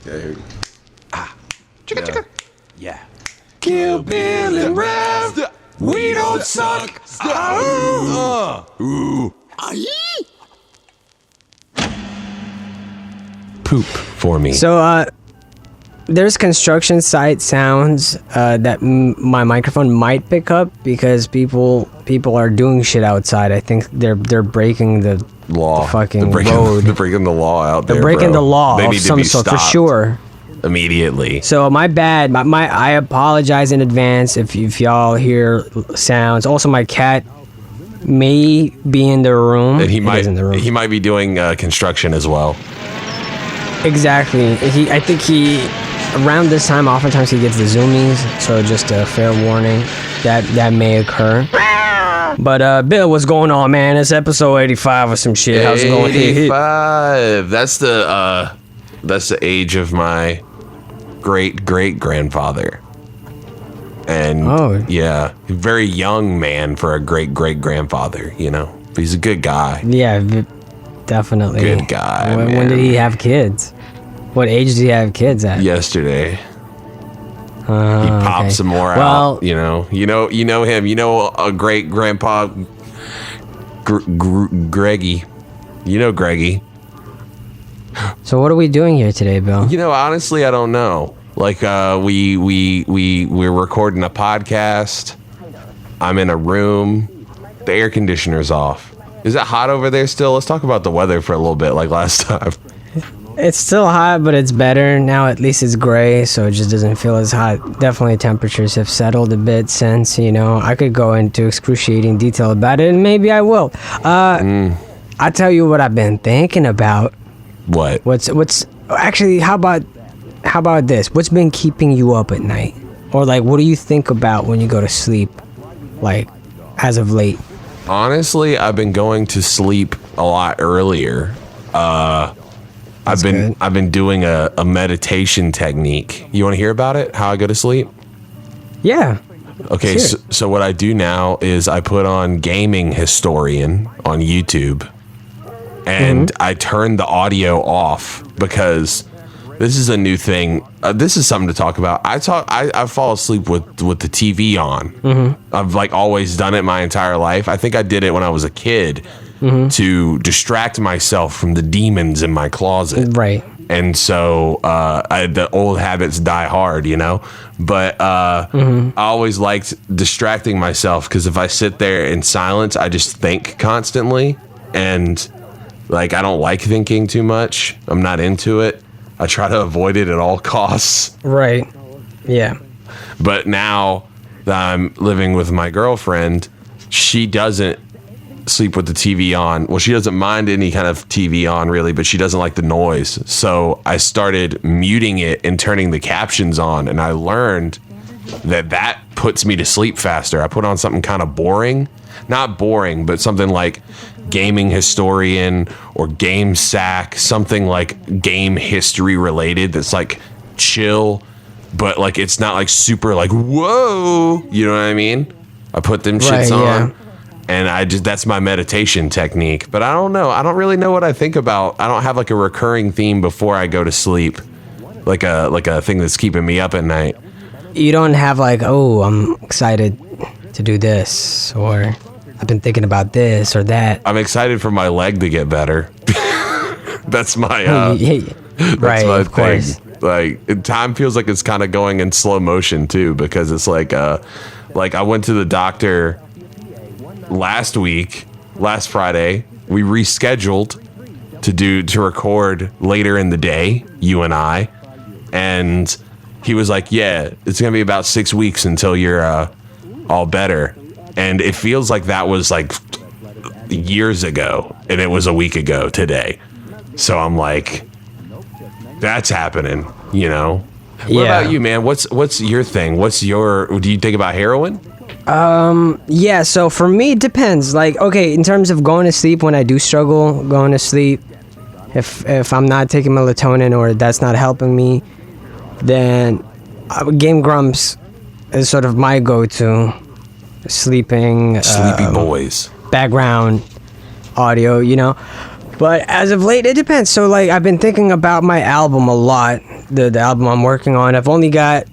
Yeah. Chicka. Yeah. Kill Bill and Rev. We don't suck. Ooh. Poop for me. So, there's construction site sounds that my microphone might pick up because people are doing shit outside. I think they're breaking the law. The fucking they're breaking, road. They're breaking the law out there. They're breaking bro. the law They of need to some be sort for stopped sure. Immediately. So my bad. My I apologize in advance if y'all hear sounds. Also, my cat may be in the room. And he might in the room. He might be doing construction as well. Exactly. I think around this time, oftentimes he gets the zoomies. So just a fair warning that may occur. But Bill, what's going on, man? It's episode 85 or some shit. How's it going? 85. That's the age of my great-great-grandfather. And yeah, very young man for a great-great-grandfather, you know. But he's a good guy. Yeah, definitely. Good guy, When did he have kids? What age did he have kids at? Yesterday. He popped some more out. You know him. You know a great grandpa, Greggy. You know Greggy. So what are we doing here today, Bill? You know, honestly, I don't know. Like, we're recording a podcast. I'm in a room. The air conditioner's off. Is it hot over there still? Let's talk about the weather for a little bit, like last time. It's still hot, but it's better now. At least it's gray, so it just doesn't feel as hot. Definitely temperatures have settled a bit since, I could go into excruciating detail about it, and maybe I will. I'll tell you what I've been thinking about. What? What's actually, how about this? What's been keeping you up at night? Or like, what do you think about when you go to sleep, like, as of late? Honestly, I've been going to sleep a lot earlier. I've been doing a meditation technique. You want to hear about it? How I go to sleep? Yeah. Okay, so what I do now is I put on Gaming Historian on YouTube, and I turn the audio off because this is a new thing. This is something to talk about. I fall asleep with the TV on. I've like always done it my entire life. I think I did it when I was a kid. To distract myself from the demons in my closet. Right. And so the old habits die hard, But I always liked distracting myself because if I sit there in silence, I just think constantly. And like, I don't like thinking too much. I'm not into it. I try to avoid it at all costs. Right. Yeah. But now that I'm living with my girlfriend, she doesn't sleep with the TV on. Well, she doesn't mind any kind of TV on really, but she doesn't like the noise. So I started muting it and turning the captions on, and I learned that puts me to sleep faster. I put on something kind of boring, not boring, but something like Gaming Historian or Game Sack, something like game history related that's like chill, but like it's not like super like whoa, you know what I mean? I put them shits on. Yeah. And that's my meditation technique. But I don't know. I don't really know what I think about. I don't have like a recurring theme before I go to sleep. Like a thing that's keeping me up at night. You don't have like, oh, I'm excited to do this, or I've been thinking about this or that. I'm excited for my leg to get better. That's my that's right, my of thing. Course. Like time feels like it's kind of going in slow motion too, because it's like I went to the doctor last Friday. We rescheduled to record later in the day, you and I, and he was like, yeah, it's gonna be about 6 weeks until you're all better. And it feels like that was like years ago, and it was a week ago today. So I'm like, that's happening, What about you, man? What's your thing? Do you think about heroin? Yeah, so for me, it depends. Like, okay, in terms of going to sleep, when I do struggle going to sleep, if I'm not taking melatonin or that's not helping me, then Game Grumps is sort of my go-to sleeping. Sleepy boys. Background audio, But as of late, it depends. So, like, I've been thinking about my album a lot the album I'm working on. I've only got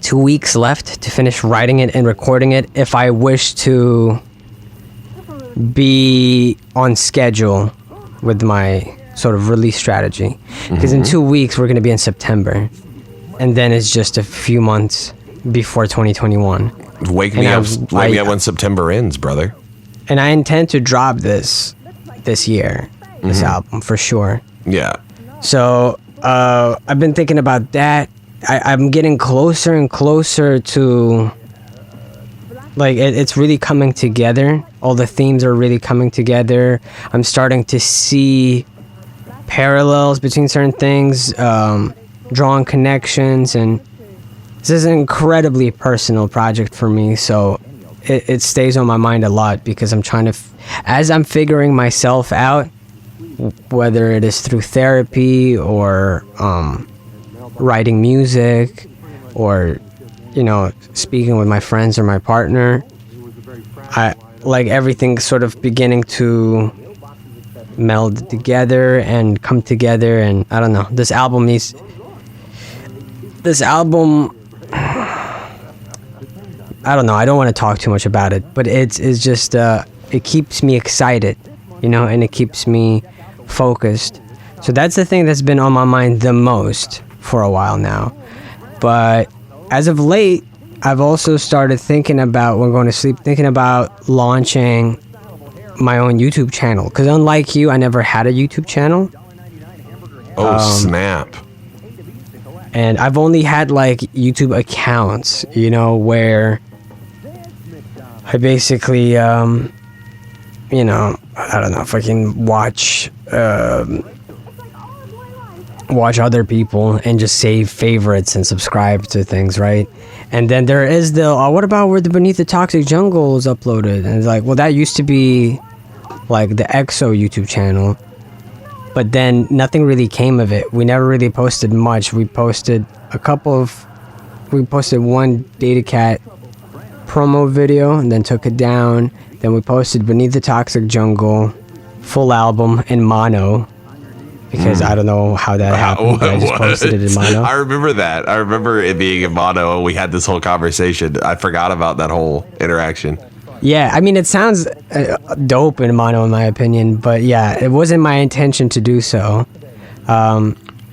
2 weeks left to finish writing it and recording it if I wish to be on schedule with my sort of release strategy. Because in 2 weeks, we're going to be in September. And then it's just a few months before 2021. Wake me up when September ends, brother. And I intend to drop this year, this album, for sure. Yeah. So I've been thinking about that. I'm getting closer and closer to, like, it's really coming together. All the themes are really coming together. I'm starting to see parallels between certain things, drawing connections, and this is an incredibly personal project for me, so it stays on my mind a lot because I'm trying to, as I'm figuring myself out, whether it is through therapy or writing music or, you know, speaking with my friends or my partner, I like everything sort of beginning to meld together and come together. And I don't know, this album I don't know, I don't want to talk too much about it, but it's just it keeps me excited, you know, and it keeps me focused. So that's the thing that's been on my mind the most for a while now. But as of late, I've also started thinking about, when going to sleep, thinking about launching my own YouTube channel. Because unlike you, I never had a YouTube channel. Oh, snap. And I've only had like YouTube accounts, you know, where I basically, you know, I don't know, fucking watch other people and just save favorites and subscribe to things, right? And then there is the, what about where the Beneath the Toxic Jungle is uploaded? And it's like, well, that used to be like the EXO YouTube channel, but then nothing really came of it. We never really posted much. We posted one Data Cat promo video and then took it down. Then we posted Beneath the Toxic Jungle full album in mono, because I don't know how that happened, but I just posted it in mono. I remember that. I remember it being in mono, and we had this whole conversation. I forgot about that whole interaction. Yeah, I mean, it sounds dope in mono, in my opinion, but yeah, it wasn't my intention to do so.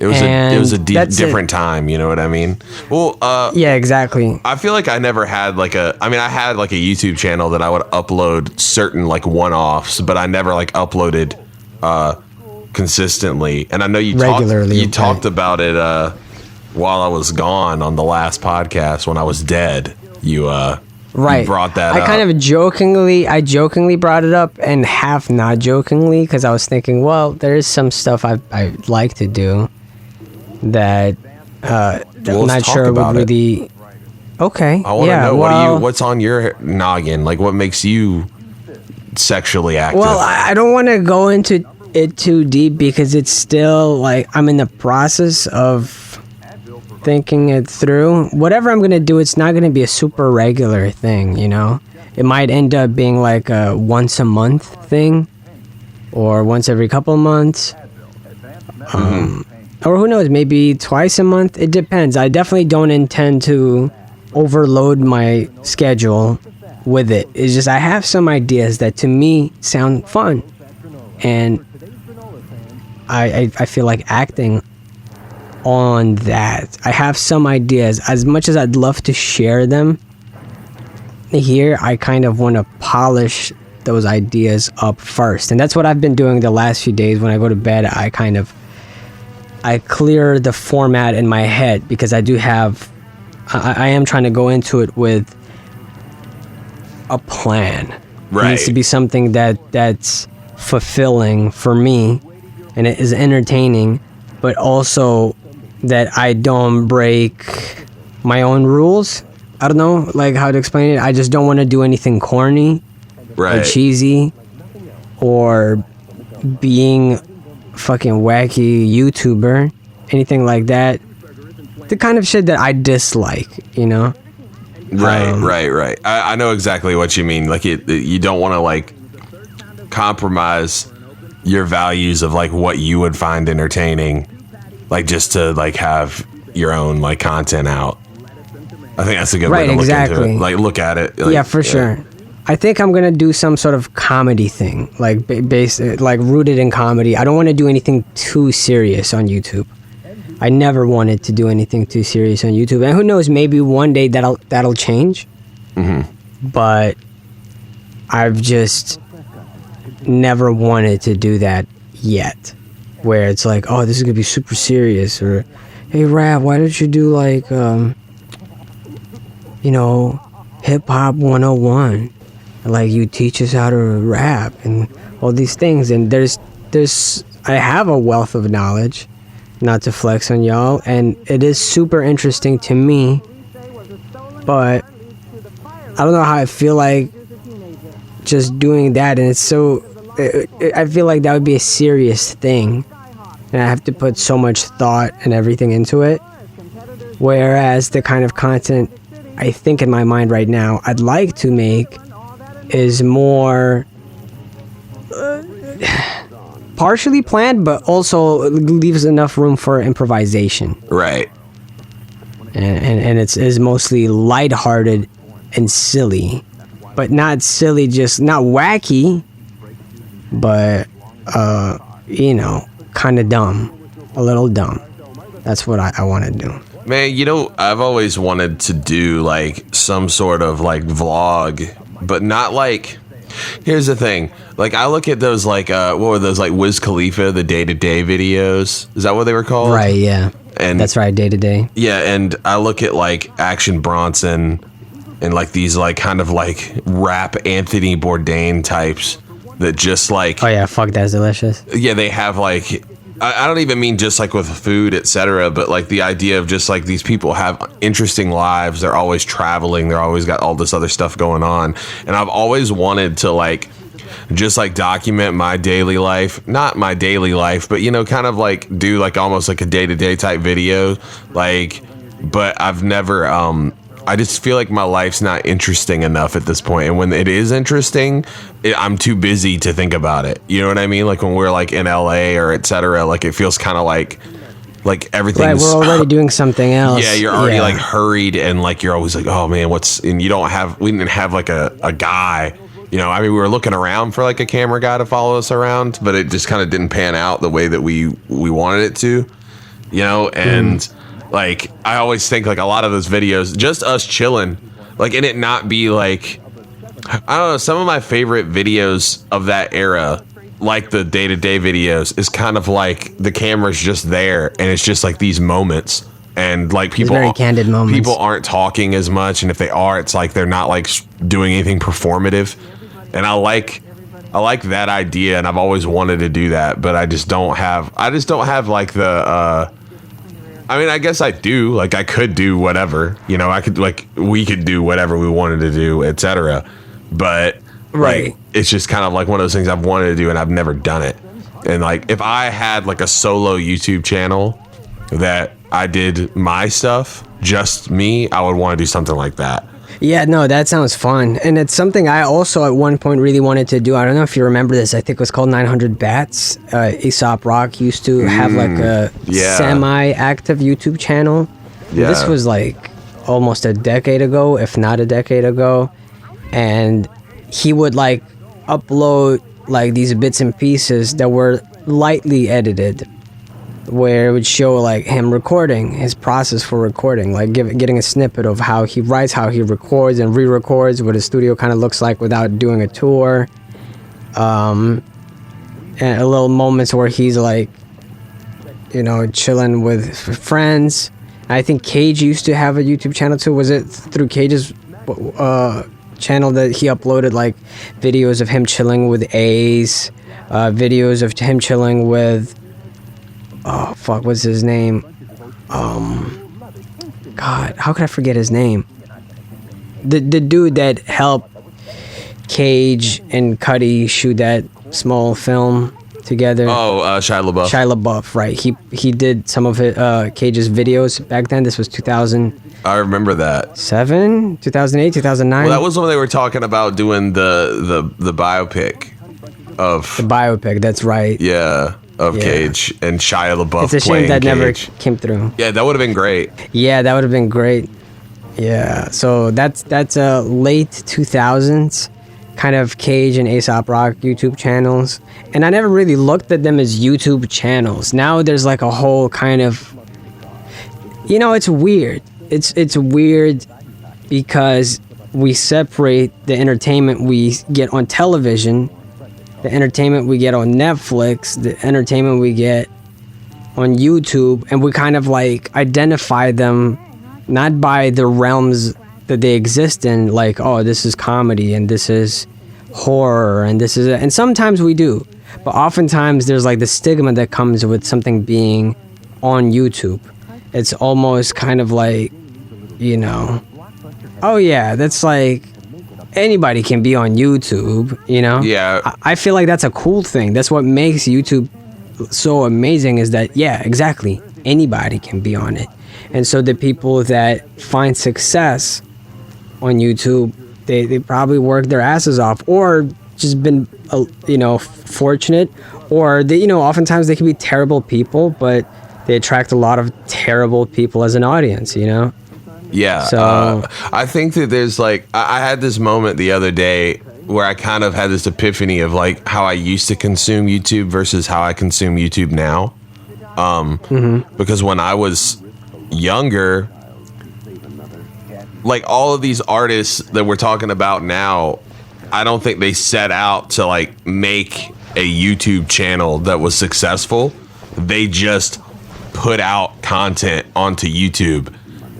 It was a different time, you know what I mean? Well, yeah, exactly. I feel like I never had I had like a YouTube channel that I would upload certain like one-offs, but I never like uploaded consistently. And I know you talked about it while I was gone on the last podcast when I was dead. You brought that up. I jokingly brought it up, and half not jokingly, because I was thinking, well, there is some stuff I like to do that I'm not sure would really. Okay. I want to know what's on your noggin, like what makes you sexually active. Well, I don't want to go into it too deep because it's still like I'm in the process of thinking it through. Whatever I'm gonna do, it's not gonna be a super regular thing, you know. It might end up being like a once a month thing, or once every couple of months, or who knows, maybe twice a month. It depends. I definitely don't intend to overload my schedule with it. It's just I have some ideas that to me sound fun, and I feel like acting on that. I have some ideas. As much as I'd love to share them here, I kind of want to polish those ideas up first, and that's what I've been doing the last few days. When I go to bed, I clear the format in my head, because I am trying to go into it with a plan. Right. It needs to be something that's fulfilling for me, and it is entertaining, but also that I don't break my own rules. I don't know like how to explain it. I just don't want to do anything corny or cheesy or being fucking wacky YouTuber, anything like that. The kind of shit that I dislike, you know? Right. I know exactly what you mean. Like you don't want to like compromise your values of like what you would find entertaining like just to like have your own like content out. I think that's a good way to look into it. Like look at it. Like, yeah, for sure. I think I'm gonna do some sort of comedy thing, like like rooted in comedy. I don't want to do anything too serious on YouTube. I never wanted to do anything too serious on YouTube, and who knows, maybe one day that'll change. But I've just never wanted to do that yet, where it's like, oh, this is gonna be super serious, or hey, Rap, why don't you do like, hip hop 101? Like you teach us how to rap and all these things, and I have a wealth of knowledge, not to flex on y'all, and it is super interesting to me, but I don't know how I feel like just doing that, and it's so I feel like that would be a serious thing, and I have to put so much thought and everything into it, whereas the kind of content I think in my mind right now I'd like to make is more partially planned, but also leaves enough room for improvisation. Right. And it's mostly lighthearted and silly, but not silly, just not wacky, but kind of dumb, a little dumb. That's what I want to do. Man, I've always wanted to do like some sort of like vlog, but not like, here's the thing. Like I look at those like, what were those, like Wiz Khalifa, the day-to-day videos? Is that what they were called? Right, yeah. And that's right, day-to-day. Yeah, and I look at like Action Bronson and like these like kind of like rap Anthony Bourdain types that just like... Oh yeah, fuck, that's delicious. Yeah, they have like... I don't even mean just like with food, etc., but like the idea of just like these people have interesting lives. They're always traveling. They're always got all this other stuff going on. And I've always wanted to like just like document my daily life, not my daily life, but kind of like do like almost like a day-to-day type video. Like, but I've never, I just feel like my life's not interesting enough at this point. And when it is interesting, I'm too busy to think about it. You know what I mean? Like when we're like in LA or etc., like it feels kind of like everything's... Right, we're already doing something else. Yeah, you're already like hurried, and like you're always like, oh man, and we didn't have like a guy. We were looking around for like a camera guy to follow us around, but it just kind of didn't pan out the way that we wanted it to. And like I always think like a lot of those videos, just us chilling, like, and it not be like, I don't know, some of my favorite videos of that era, like the day-to-day videos, is kind of like the camera's just there and it's just like these moments, and like people, very candid moments. People aren't talking as much, and if they are, it's like they're not like doing anything performative, and I like that idea, and I've always wanted to do that, but I just don't have like the I guess I do. Like, I could do whatever. I could, like, we could do whatever we wanted to do, etc. But, right. Like, it's just kind of like one of those things I've wanted to do, and I've never done it. And, like, if I had, like, a solo YouTube channel that I did my stuff, just me, I would want to do something like that. Yeah, no, that sounds fun. And it's something I also at one point really wanted to do. I don't know if you remember this. I think it was called 900 Bats. Aesop Rock used to have like a semi-active YouTube channel. Yeah. This was like almost a decade ago, if not a decade ago. And he would like upload like these bits and pieces that were lightly edited, where it would show like him recording, his process for recording, like getting a snippet of how he writes, how he records and re-records, what his studio kind of looks like without doing a tour, and a little moments where he's like, chilling with friends. I think Cage used to have a YouTube channel too. Was it through Cage's channel that he uploaded like videos of him chilling with A's, videos of him chilling with oh fuck, what's his name? God, how could I forget his name? The dude that helped Cage and Cuddy shoot that small film together. Oh, Shia LaBeouf. Shia LaBeouf, right? He did some of it, Cage's videos back then. This was 2000. I remember that. 2008, 2009. Well, that was when they were talking about doing the biopic of the biopic. That's right. Yeah. of Yeah. Cage and Shia LaBeouf It's a shame playing that never Cage. came through. Yeah, that would have been great. Yeah, that would have been great. Yeah, so that's late 2000s kind of Cage and Aesop Rock YouTube channels, and I never really looked at them as YouTube channels. Now there's like a whole kind of, it's weird. It's weird because we separate the entertainment we get on television, the entertainment we get on Netflix, the entertainment we get on YouTube, and we kind of like identify them not by the realms that they exist in, like, oh, this is comedy and this is horror and this is and sometimes we do, but oftentimes there's like the stigma that comes with something being on YouTube. It's almost kind of like, oh yeah, that's like anybody can be on YouTube, Yeah. I feel like that's a cool thing. That's what makes YouTube so amazing, is that, yeah, exactly, anybody can be on it. And so the people that find success on YouTube, they probably work their asses off, or just been fortunate, or they, oftentimes they can be terrible people, but they attract a lot of terrible people as an audience, Yeah. So I think that there's like, I had this moment the other day where I kind of had this epiphany of like how I used to consume YouTube versus how I consume YouTube now. Because when I was younger, like all of these artists that we're talking about now, I don't think they set out to like make a YouTube channel that was successful. They just put out content onto YouTube,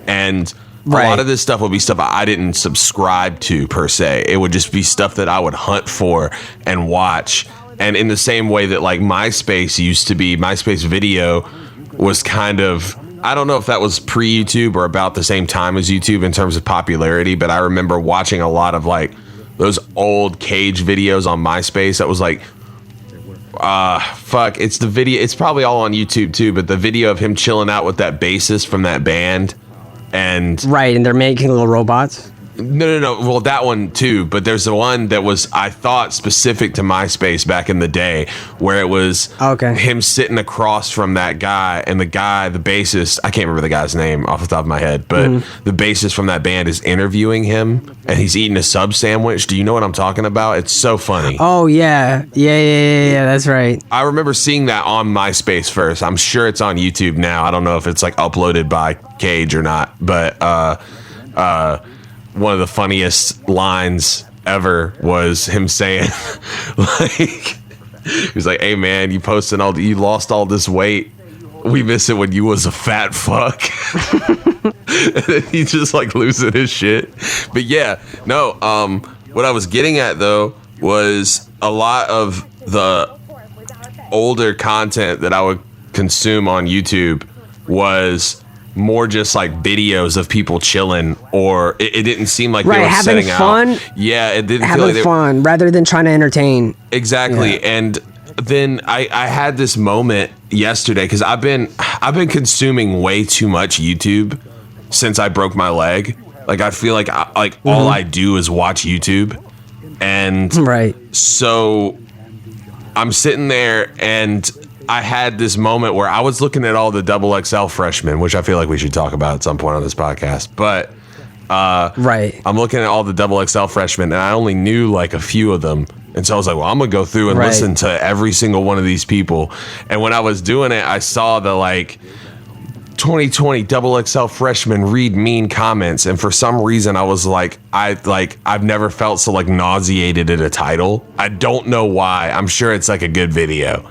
and a lot of this stuff would be stuff I didn't subscribe to per se. It would just be stuff that I would hunt for and watch. And in the same way that like MySpace used to be, MySpace video was kind of, I don't know if that was pre-YouTube or about the same time as YouTube in terms of popularity, but I remember watching a lot of like those old Cage videos on MySpace. That was like, it's the video. It's probably all on YouTube too, but the video of him chilling out with that bassist from that band. And and they're making little robots. No. Well, that one too, but there's the one that was, I thought, specific to MySpace back in the day, where it was him sitting across from that guy, and the bassist, I can't remember the guy's name off the top of my head, but the bassist from that band is interviewing him, and he's eating a sub sandwich. Do you know what I'm talking about? It's so funny. Oh yeah, that's right. I remember seeing that on MySpace first. I'm sure it's on YouTube now. I don't know if it's like uploaded by Cage or not, but one of the funniest lines ever was him saying, like, he was like, "Hey man, you lost all this weight. We miss it when you was a fat fuck." And then he just like losing his shit. But yeah, no. What I was getting at though was a lot of the older content that I would consume on YouTube was more just like videos of people chilling, or it didn't seem like they were having setting fun. out. Yeah, it didn't having feel like fun rather than trying to entertain. Exactly. Yeah. And then I had this moment yesterday because I've been consuming way too much YouTube since I broke my leg. Like I feel like all I do is watch YouTube, and so I'm sitting there and I had this moment where I was looking at all the XXL freshmen, which I feel like we should talk about at some point on this podcast. But I'm looking at all the XXL freshmen, and I only knew like a few of them. And so I was like, well, I'm going to go through and listen to every single one of these people. And when I was doing it, I saw the like 2020 XXL freshmen read mean comments. And for some reason, I was like, I've never felt so like nauseated at a title. I don't know why. I'm sure it's like a good video,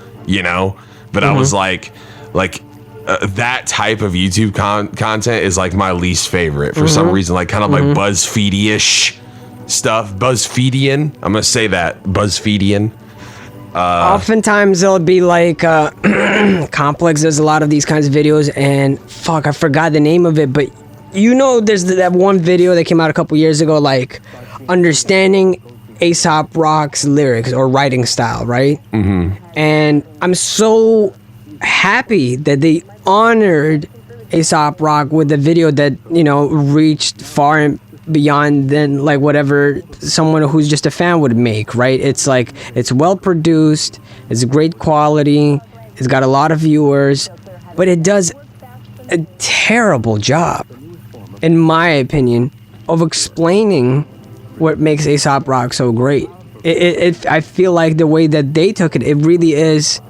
But I was like that type of YouTube content is like my least favorite for some reason, like kind of like BuzzFeed-ish stuff. BuzzFeedian. I'm going to say that. BuzzFeedian. Oftentimes there'll be like Complex does a lot of these kinds of videos, and fuck, I forgot the name of it, but there's that one video that came out a couple years ago, like understanding Aesop Rock's lyrics or writing style, right? And I'm so happy that they honored Aesop Rock with a video that reached far and beyond than like whatever someone who's just a fan would make, right? It's like, it's well produced, it's great quality, It's got a lot of viewers, but it does a terrible job, in my opinion, of explaining what makes Aesop Rock so great. I feel like the way that they took it, it really is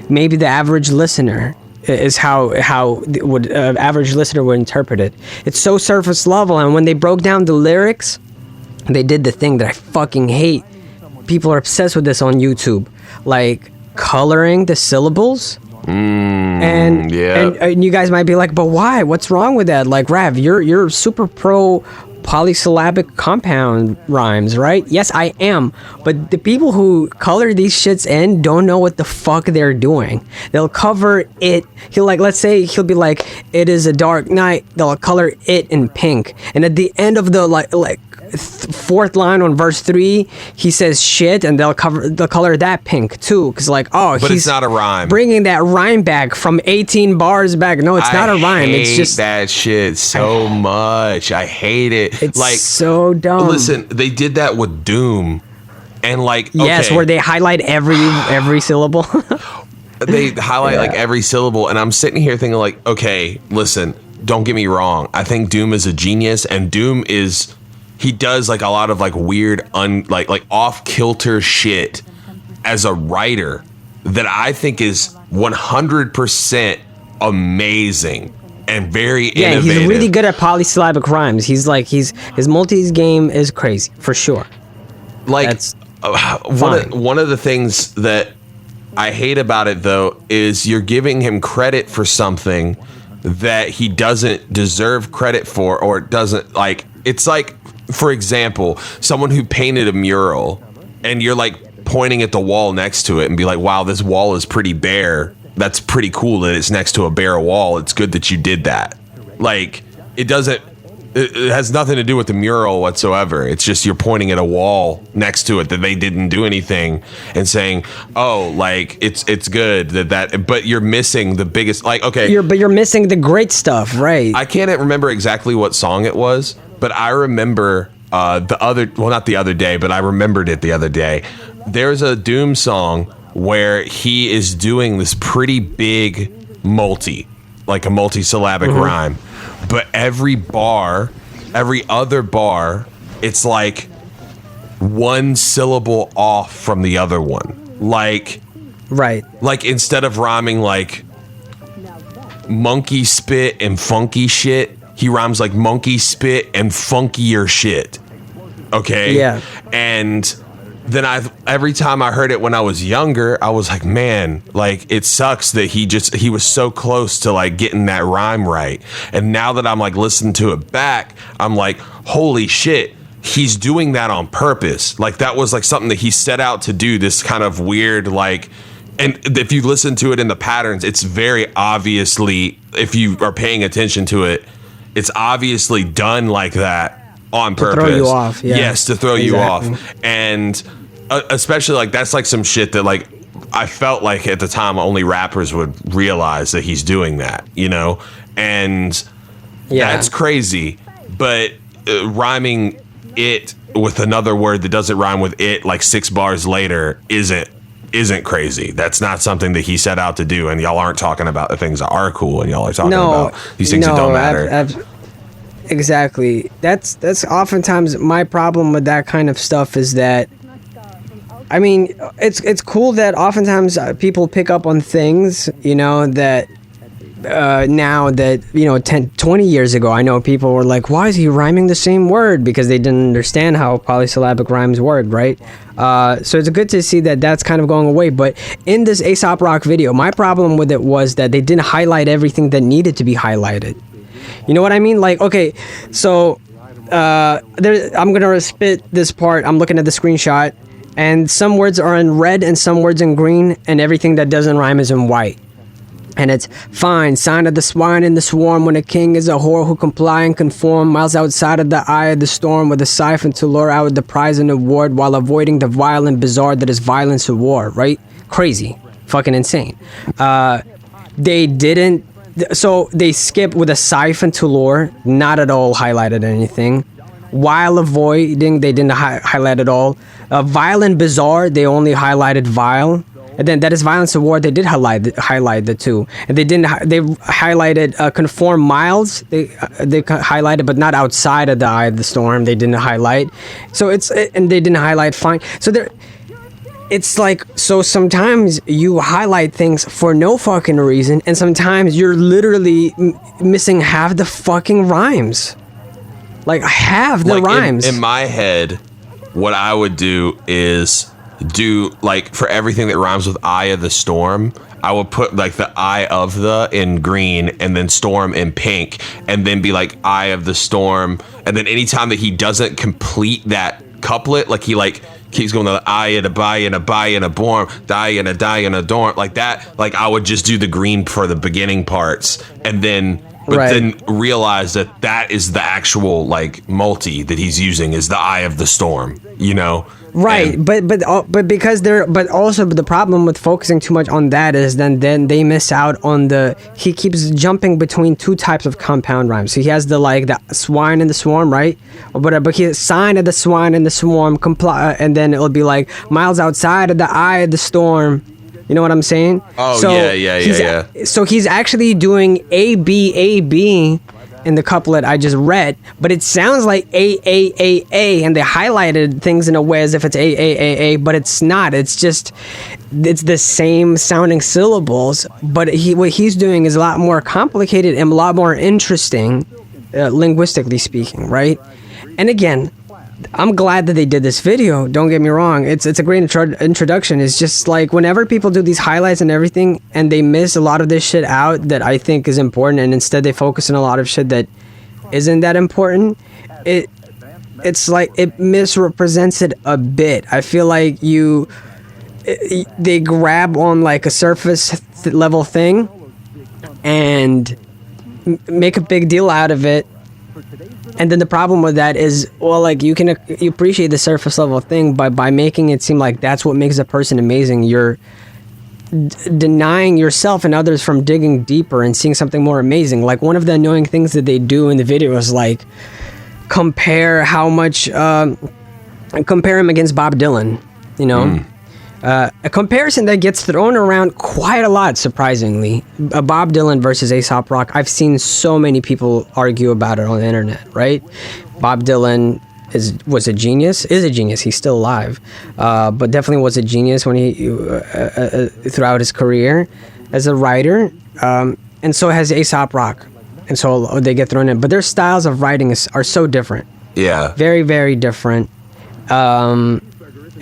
maybe the average listener is how would average listener would interpret it. It's so surface level, and when they broke down the lyrics, they did the thing that I fucking hate. People are obsessed with this on YouTube, like coloring the syllables. And you guys might be like, but why? What's wrong with that? Like, Rav, you're super pro polysyllabic compound rhymes, right? Yes, I am. But the people who color these shits in don't know what the fuck they're doing. They'll cover it. Let's say he'll be like, it is a dark night. They'll color it in pink. And at the end of the fourth line on verse 3, he says shit, and they'll color that pink too, because but it's not a rhyme. Bringing that rhyme back from 18 bars back. No, it's not a rhyme. It's just that shit so much. I hate it. It's so dumb. Listen, they did that with Doom, and yes, where they highlight every syllable. They highlight every syllable, and I'm sitting here thinking okay, listen, don't get me wrong. I think Doom is a genius, and Doom is. He does a lot of weird off kilter shit as a writer that I think is 100% amazing and very innovative. Yeah, he's really good at polysyllabic rhymes. His multis game is crazy for sure. That's one of the things that I hate about it though is you're giving him credit for something that he doesn't deserve credit for, or doesn't it's for example, someone who painted a mural and you're pointing at the wall next to it and be like, wow, this wall is pretty bare. That's pretty cool that it's next to a bare wall. It's good that you did that. It has nothing to do with the mural whatsoever. It's just you're pointing at a wall next to it that they didn't do anything and saying, oh, it's good that, but you're missing the biggest, okay. You're missing the great stuff, right? I can't remember exactly what song it was, but I remember not the other day, but I remembered it the other day. There's a Doom song where he is doing this pretty big a multi-syllabic rhyme, but every other bar, it's one syllable off from the other one. Right. Instead of rhyming monkey spit and funky shit, he rhymes monkey spit and funkier shit. Okay? Yeah. And then every time I heard it when I was younger, I was like, man, it sucks that he was so close to getting that rhyme right. And now that I'm listening to it back, I'm like, holy shit, he's doing that on purpose. That was something that he set out to do, this kind of weird, and if you listen to it in the patterns, it's very obviously, if you are paying attention to it, it's obviously done like that on purpose. To throw you off, yeah. Yes, to throw you off. And especially that's some shit that I felt at the time only rappers would realize that he's doing that, and that's crazy. But rhyming it with another word that doesn't rhyme with it 6 bars later isn't crazy. That's not something that he set out to do, and y'all aren't talking about the things that are cool, and y'all are talking about these things that don't matter. Exactly. That's oftentimes my problem with that kind of stuff is that, I mean, it's cool that oftentimes people pick up on things, that now that, 10, 20 years ago, I know people were like, why is he rhyming the same word? Because they didn't understand how polysyllabic rhymes work, right? So it's good to see that that's kind of going away. But in this Aesop Rock video, my problem with it was that they didn't highlight everything that needed to be highlighted. You know what I mean? Okay, so I'm gonna spit this part. I'm looking at the screenshot, and some words are in red and some words in green, and everything that doesn't rhyme is in white. And it's fine, sign of the swine in the swarm, when a king is a whore who comply and conform, miles outside of the eye of the storm, with a siphon to lure out the prize and award, while avoiding the violent bizarre that is violence of war, right? Crazy. Fucking insane. They didn't, so they skip with a siphon to lure, not at all highlighted anything. While avoiding, they didn't highlight at all. Violent bizarre, they only highlighted vile. And then That Is Violence Award, they did highlight the two, and they highlighted Conform Miles. They highlighted, but not Outside of the Eye of the Storm. They didn't highlight. And they didn't highlight Fine. So there, it's like, so sometimes you highlight things for no fucking reason, and sometimes you're literally missing half the fucking rhymes. Like half the rhymes. In my head, what I would do is do like for everything that rhymes with Eye of the Storm, I would put like the Eye of the in green and then Storm in pink, and then be like Eye of the Storm, and then anytime that he doesn't complete that couplet, like he like keeps going to the eye and a buy and a buy and a born, die and a dorm, like that. Like I would just do the green for the beginning parts, and then then realize that is the actual like multi that he's using is the Eye of the Storm, you know? Right, and, but the problem with focusing too much on that is then they miss out on he keeps jumping between two types of compound rhymes. So he has the swine and the swarm, right? But he has sign of the swine and the swarm comply, and then it'll be like miles outside of the eye of the storm. You know what I'm saying? Oh, so yeah. So he's actually doing A-B in the couplet I just read, but it sounds like A, and they highlighted things in a way as if it's A, but it's not. It's the same sounding syllables, but what he's doing is a lot more complicated and a lot more interesting, linguistically speaking, right? And again, I'm glad that they did this video. Don't get me wrong. It's a great introduction. It's just like whenever people do these highlights and everything and they miss a lot of this shit out that I think is important, and instead they focus on a lot of shit that isn't that important, it's like it misrepresents it a bit. I feel like they grab on like a surface level thing and make a big deal out of it. And then the problem with that is, well, like you appreciate the surface level thing, but by making it seem like that's what makes a person amazing, you're denying yourself and others from digging deeper and seeing something more amazing. Like one of the annoying things that they do in the video is like compare him against Bob Dylan, you know? A comparison that gets thrown around quite a lot, surprisingly. Bob Dylan versus Aesop Rock. I've seen so many people argue about it on the internet, right? Bob Dylan is a genius. He's still alive, but definitely was a genius when he throughout his career as a writer, and so has Aesop Rock, and so they get thrown in. But their styles of writing are so different. Yeah, very, very different.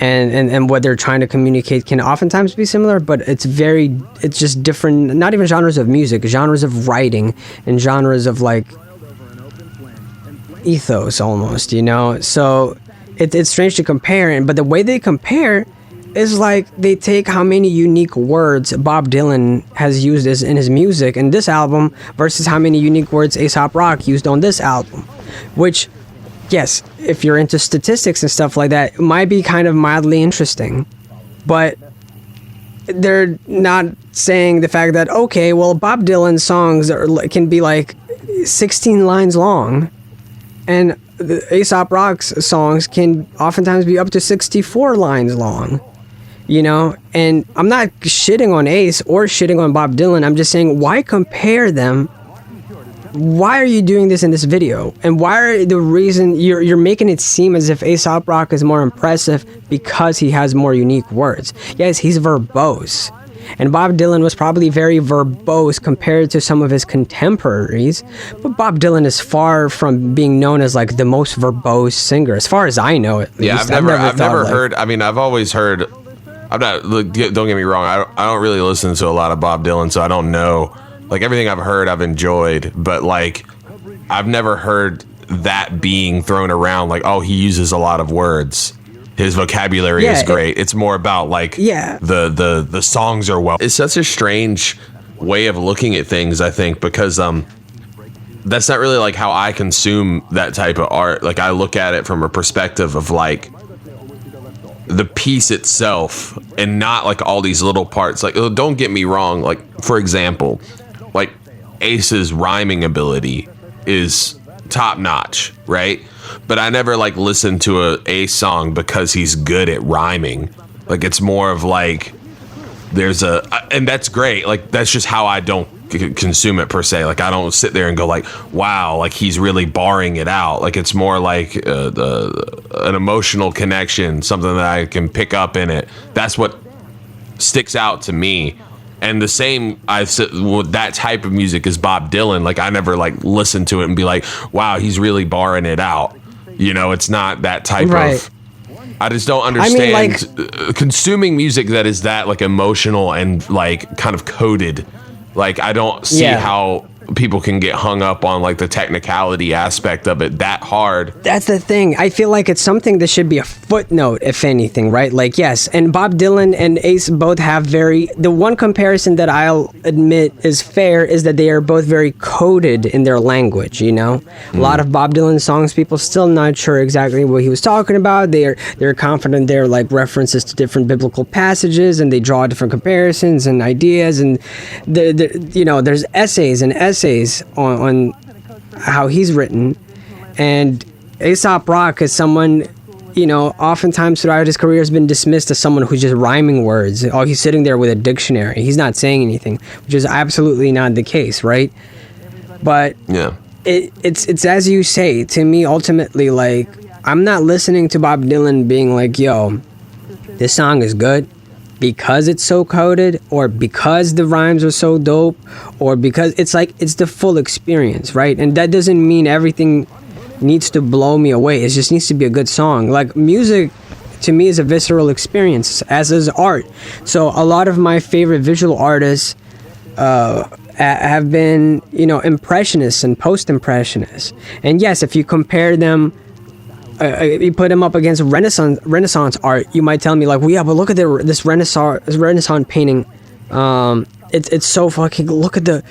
And what they're trying to communicate can oftentimes be similar, but it's just different. Not even genres of music, genres of writing, and genres of like ethos almost, you know. So it's strange to compare, but the way they compare is like they take how many unique words Bob Dylan has used in his music in this album versus how many unique words Aesop Rock used on this album, which, yes, if you're into statistics and stuff like that, it might be kind of mildly interesting, but they're not saying the fact that, okay, well, Bob Dylan songs can be like 16 lines long, and the Aesop Rock's songs can oftentimes be up to 64 lines long, you know? And I'm not shitting on Ace or shitting on Bob Dylan. I'm just saying, why compare them? Why are you doing this in this video? And why are the reason you're making it seem as if Aesop Rock is more impressive because he has more unique words? Yes, he's verbose. And Bob Dylan was probably very verbose compared to some of his contemporaries, but Bob Dylan is far from being known as like the most verbose singer, as far as I know. At least. I've never heard. I mean, I've always heard. I'm not. Don't get me wrong. I don't really listen to a lot of Bob Dylan, so I don't know. Like everything I've heard, I've enjoyed, but like I've never heard that being thrown around. Like, oh, he uses a lot of words. His vocabulary is great. It's more about like the songs are well. It's such a strange way of looking at things, I think, because that's not really like how I consume that type of art. Like I look at it from a perspective of like the piece itself and not like all these little parts. Like, don't get me wrong. Like, for example, like Ace's rhyming ability is top notch, right? But I never like listened to a Ace song because he's good at rhyming. Like it's more of like and that's great. Like, that's just how I don't consume it per se. Like, I don't sit there and go like, wow, like he's really barring it out. Like, it's more like an emotional connection, something that I can pick up in it. That's what sticks out to me. And the same, with that type of music is Bob Dylan. Like, I never like listen to it and be like, wow, he's really barring it out. You know, it's not that type of. I just don't understand consuming music that is that like emotional and like kind of coded. Like, I don't see how people can get hung up on like the technicality aspect of it that hard. That's the thing. I feel like it's something that should be a footnote, if anything, right? Like, yes, and Bob Dylan and Ace both have the one comparison that I'll admit is fair is that they are both very coded in their language, you know? A lot of Bob Dylan songs, people still not sure exactly what he was talking about. They're confident they're like references to different biblical passages, and they draw different comparisons and ideas, and there's essays on how he's written. And Aesop Rock is someone, you know, oftentimes throughout his career has been dismissed as someone who's just rhyming words. Oh, he's sitting there with a dictionary. He's not saying anything, which is absolutely not the case, right? But yeah, it's as you say, to me, ultimately, like, I'm not listening to Bob Dylan being like, yo, this song is good because it's so coded, or because the rhymes are so dope, or because it's like, it's the full experience, right? And that doesn't mean everything needs to blow me away. It just needs to be a good song. Like, music to me is a visceral experience, as is art. So a lot of my favorite visual artists have been, you know, impressionists and post-impressionists. And yes, if you compare them, you put them up against Renaissance art, you might tell me like, well, yeah, but look at this Renaissance painting. It's so fucking, look at the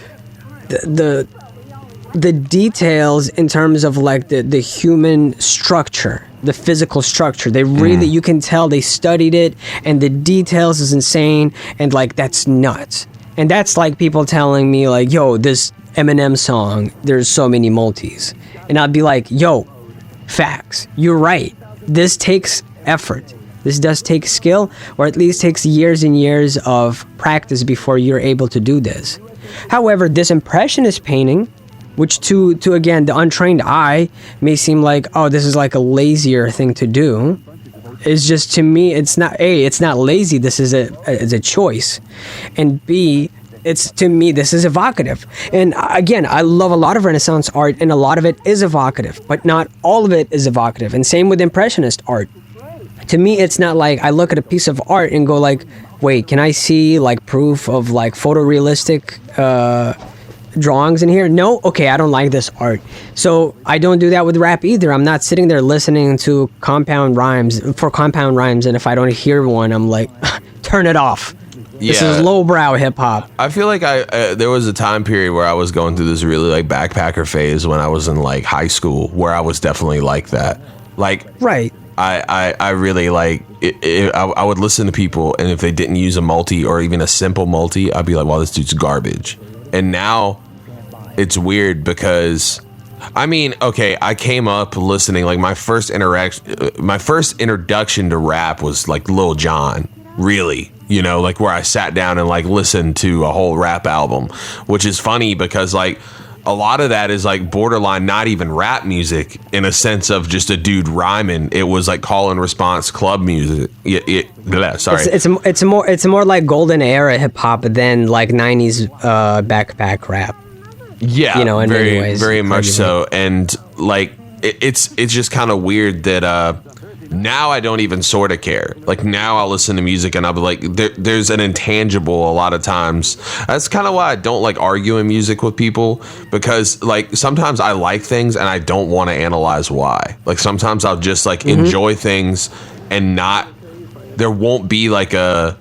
details in terms of like the human structure, the physical structure. They really, you can tell they studied it, and the details is insane, and like, that's nuts. And that's like people telling me like, yo, this Eminem song, there's so many multis. And I'd be like, yo, facts, you're right. This takes effort. This does take skill, or at least takes years and years of practice before you're able to do this. However, this impressionist painting, which to again, the untrained eye may seem like, oh, this is like a lazier thing to do, is just, to me, it's not lazy. This is a choice. And B, it's, to me, this is evocative. And again, I love a lot of Renaissance art, and a lot of it is evocative, but not all of it is evocative. And same with Impressionist art. To me, it's not like I look at a piece of art and go like, wait, can I see like proof of like photorealistic drawings in here? No? Okay, I don't like this art. So I don't do that with rap either. I'm not sitting there listening to compound rhymes, and if I don't hear one, I'm like, turn it off. This is lowbrow hip hop. I feel like there was a time period where I was going through this really like backpacker phase when I was in like high school, where I was definitely like that. Like, right. I really like it. I would listen to people, and if they didn't use a multi or even a simple multi, I'd be like, well, this dude's garbage. And now it's weird because, I mean, okay, I came up listening, like my first introduction to rap was like Lil Jon, really. You know, like where I sat down and like listened to a whole rap album, which is funny because like a lot of that is like borderline not even rap music in a sense of just a dude rhyming. It was like call and response club music. Sorry. It's more like golden era hip hop than like 90s backpack rap. Yeah, you know, in very, many ways, very much so. And like it's just kind of weird that now I don't even sort of care. Like now I'll listen to music and I'll be like, there's an intangible a lot of times. That's kind of why I don't like arguing music with people, because like sometimes I like things and I don't want to analyze why. Like sometimes I'll just like enjoy things and there won't be like a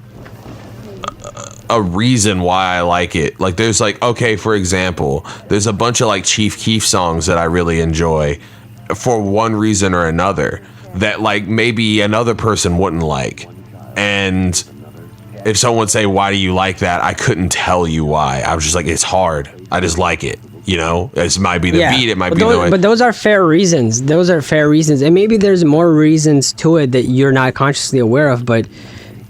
reason why I like it. Like there's like, okay, for example, there's a bunch of like Chief Keef songs that I really enjoy for one reason or another that like maybe another person wouldn't like. And if someone would say, why do you like that? I couldn't tell you why. I was just like, it's hard. I just like it. You know, it might be the beat. It might be the way. But those are fair reasons. And maybe there's more reasons to it that you're not consciously aware of. But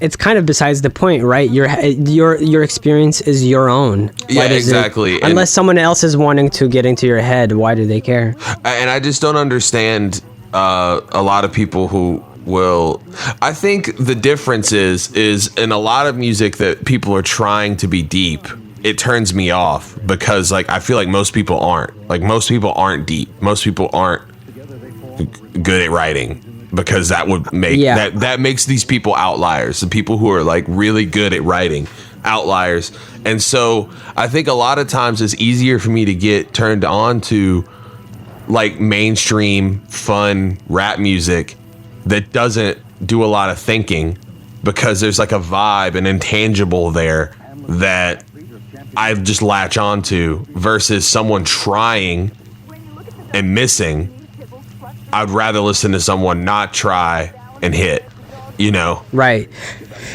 it's kind of besides the point, right? Your experience is your own. Yeah, exactly. Unless someone else is wanting to get into your head, why do they care? And I just don't understand a lot of people who will. I think the difference is in a lot of music that people are trying to be deep. It turns me off because like I feel like most people aren't. Like most people aren't deep. Most people aren't good at writing. Because that would make that makes these people outliers. The people who are like really good at writing, outliers. And so I think a lot of times it's easier for me to get turned on to like mainstream fun rap music that doesn't do a lot of thinking, because there's like a vibe, an intangible there that I just latch onto, versus someone trying and missing. I'd rather listen to someone not try and hit, you know? Right.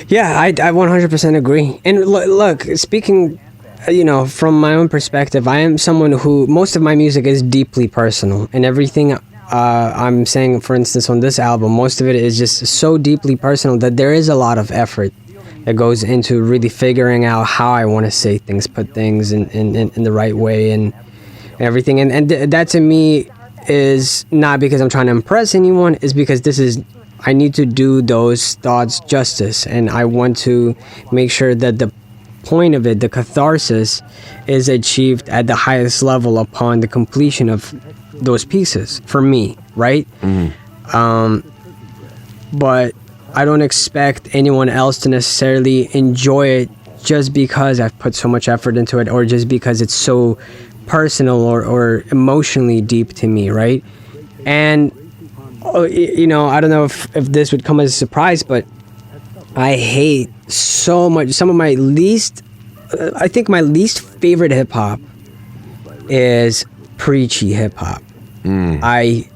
Yeah, I 100% agree. And look, speaking, you know, from my own perspective, I am someone who, most of my music is deeply personal. And everything I'm saying, for instance, on this album, most of it is just so deeply personal that there is a lot of effort that goes into really figuring out how I want to say things, put things in the right way and everything. And that to me is not because I'm trying to impress anyone, is because I need to do those thoughts justice, and I want to make sure that the point of it, the catharsis, is achieved at the highest level upon the completion of those pieces for me, right? But I don't expect anyone else to necessarily enjoy it just because I've put so much effort into it, or just because it's so personal or emotionally deep to me, right? And you know, I don't know if this would come as a surprise, but I hate so much. Some of my least, I think my least favorite hip hop is preachy hip hop. I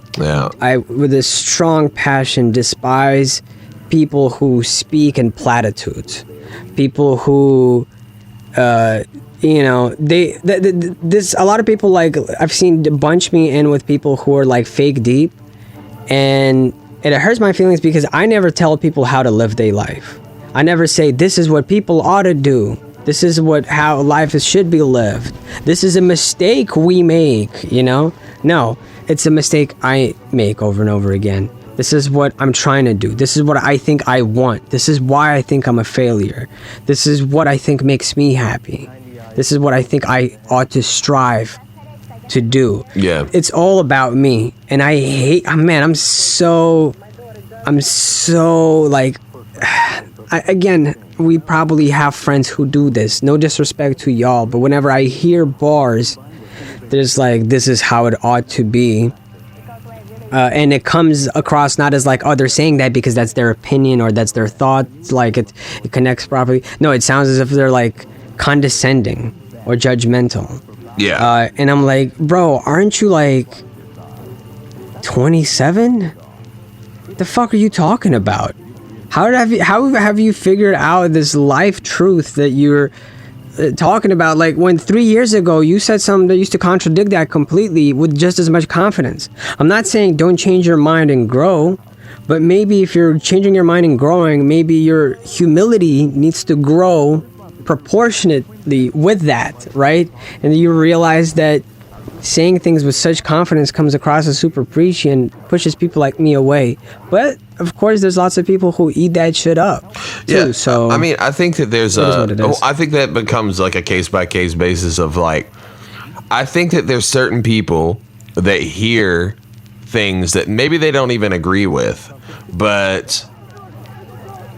with a strong passion despise people who speak in platitudes, people who you know, this a lot of people, like I've seen bunch me in with people who are like fake deep, and it hurts my feelings because I never tell people how to live their life. I never say this is what people ought to do. This is how life should be lived. This is a mistake we make, you know? No, it's a mistake I make over and over again. This is what I'm trying to do. This is what I think I want. This is why I think I'm a failure. This is what I think makes me happy. This is what I think I ought to strive to do. Yeah. It's all about me. And I hate, man, I'm so like, again, we probably have friends who do this. No disrespect to y'all, but whenever I hear bars, there's like, this is how it ought to be. And it comes across not as like, oh, they're saying that because that's their opinion or that's their thought, like it connects properly. No, it sounds as if they're like condescending or judgmental. Yeah. And I'm like, bro, aren't you like 27? The fuck are you talking about? How have you figured out this life truth that you're talking about? Like when 3 years ago you said something that used to contradict that completely with just as much confidence. I'm not saying don't change your mind and grow, but maybe if you're changing your mind and growing, maybe your humility needs to grow proportionately with that, right? And you realize that saying things with such confidence comes across as super preachy and pushes people like me away. But of course, there's lots of people who eat that shit up too. Yeah, so I mean, I think that there's I think that becomes like a case by case basis of like, I think that there's certain people that hear things that maybe they don't even agree with, but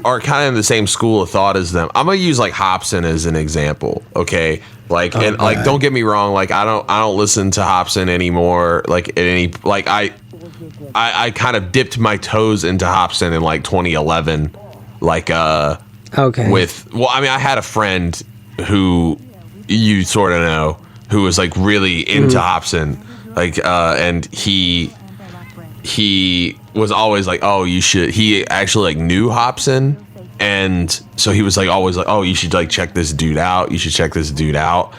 are kind of in the same school of thought as them. I'm gonna use like Hobson as an example, okay? Like, and like, don't get me wrong, like I don't listen to Hobson anymore. Like at any, like I kind of dipped my toes into Hobson in like 2011, like okay. I mean, I had a friend who you sort of know who was like really into Hobson, like and he was always like, oh, you should. He actually like knew Hobson, and so he was like always like, oh, you should like check this dude out. You should check this dude out.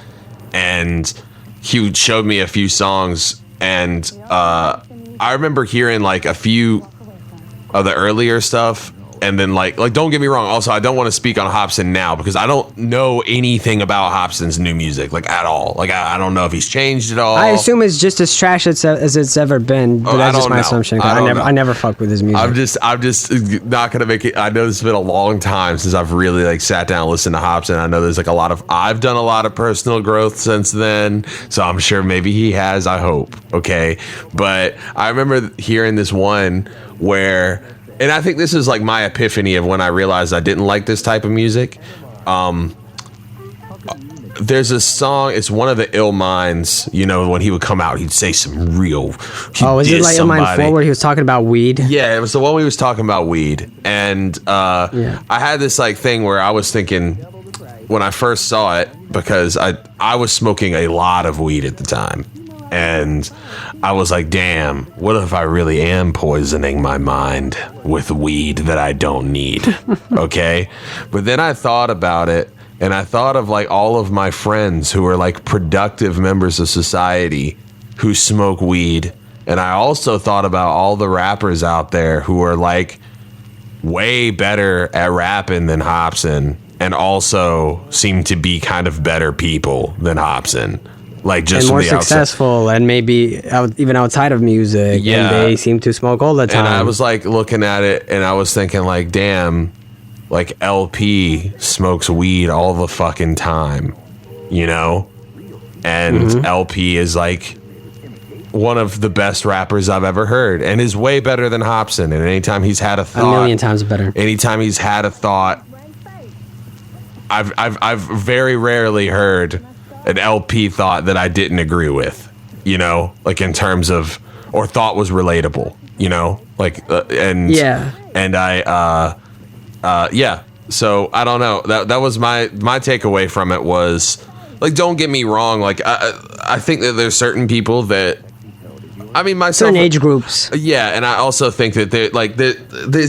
And he showed me a few songs, and I remember hearing like a few of the earlier stuff, and then like don't get me wrong. Also, I don't want to speak on Hobson now because I don't know anything about Hobson's new music like at all. Like I don't know if he's changed at all. I assume it's just as trash as it's ever been. But that's just my assumption. I never fucked with his music. I'm just not gonna make it. I know this has been a long time since I've really like sat down and listened to Hobson. I know there's like I've done a lot of personal growth since then, so I'm sure maybe he has. I hope. Okay, but I remember hearing this one where, and I think this is like my epiphany of when I realized I didn't like this type of music. There's a song, it's one of the Ill Minds, you know, when he would come out, he'd say some real. Was it like Ill Mind 4 where he was talking about weed? Yeah, it was the one where he was talking about weed. And I had this like thing where I was thinking when I first saw it, because I was smoking a lot of weed at the time. And I was like, damn, what if I really am poisoning my mind with weed that I don't need? Okay. But then I thought about it. And I thought of like all of my friends who are like productive members of society who smoke weed. And I also thought about all the rappers out there who are like way better at rapping than Hobson and also seem to be kind of better people than Hobson. Like just and more successful and maybe even outside of music. Yeah. And they seem to smoke all the time. And I was like looking at it and I was thinking like, damn, like LP smokes weed all the fucking time, you know? And LP is like one of the best rappers I've ever heard and is way better than Hobson. And anytime he's had a thought, a million times better. Anytime he's had a thought, I've very rarely heard an LP thought that I didn't agree with, you know, like in terms of, or thought was relatable, you know, like, and I, so I don't know. That was my takeaway from it was like, don't get me wrong. Like, I think that there's certain people that, I mean, myself, certain age groups. Yeah. And I also think that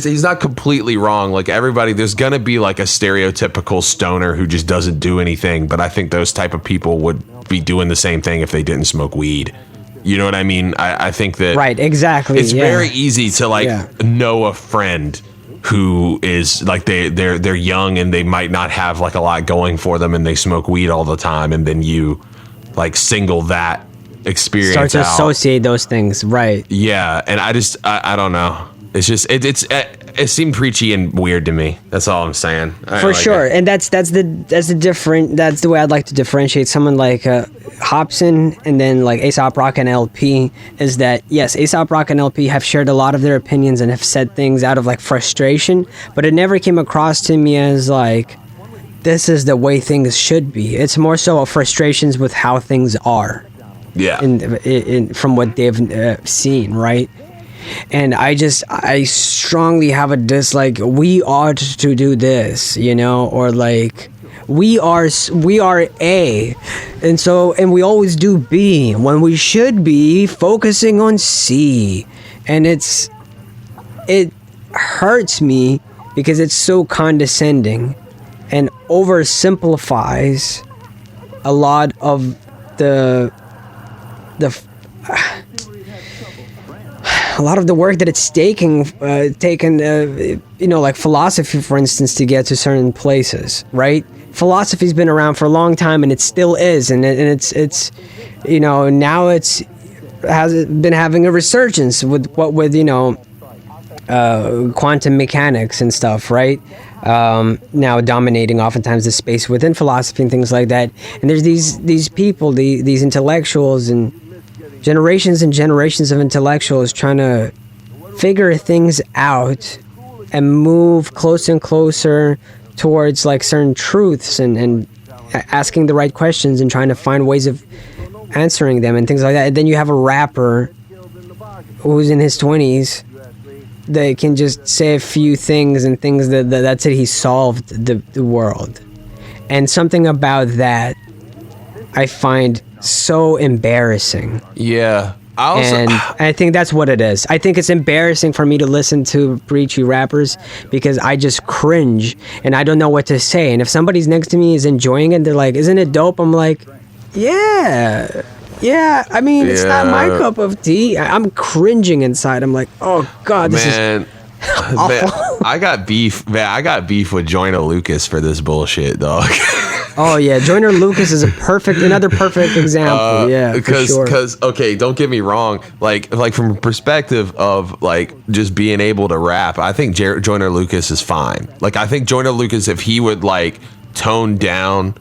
he's not completely wrong. Like everybody, there's going to be like a stereotypical stoner who just doesn't do anything. But I think those type of people would be doing the same thing if they didn't smoke weed. You know what I mean? I think that. Right. Exactly. It's very easy to like know a friend who is like they're young and they might not have like a lot going for them and they smoke weed all the time. And then you like single that experience start to out. Associate those things, right? Yeah, and I don't know. It's just it seemed preachy and weird to me. That's all I'm saying. For sure, and that's the way I'd like to differentiate someone like Hobson and then like A$AP Rock and LP is that yes, A$AP Rock and LP have shared a lot of their opinions and have said things out of like frustration, but it never came across to me as like this is the way things should be. It's more so of frustrations with how things are. Yeah. In from what they've seen, right? And I strongly have a dislike. We ought to do this, you know, or like we are A, and we always do B when we should be focusing on C, and it hurts me because it's so condescending and oversimplifies a lot of a lot of the work that it's taken, you know, like philosophy, for instance, to get to certain places, right? Philosophy's been around for a long time, and it still is, and it's, you know, now has been having a resurgence with you know, quantum mechanics and stuff, right? Now dominating oftentimes the space within philosophy and things like that. And there's these people, these intellectuals and generations of intellectuals trying to figure things out and move closer and closer towards like certain truths and asking the right questions and trying to find ways of answering them and things like that. And then you have a rapper who's in his 20s that can just say a few things and things that's it, he solved the world. And something about that I find so embarrassing. Yeah. And I think that's what it is. I think it's embarrassing for me to listen to preachy rappers because I just cringe and I don't know what to say. And if somebody's next to me is enjoying it, they're like, isn't it dope? I'm like, yeah. I mean, it's not my cup of tea. I'm cringing inside. I'm like, oh God, this is Man, I got beef. Man, I got beef with Joyner Lucas for this bullshit, dog. Oh yeah, Joyner Lucas is another perfect example. Yeah, because for sure. okay, don't get me wrong. Like from a perspective of like just being able to rap, I think Joyner Lucas is fine. Like I think Joyner Lucas, if he would like tone down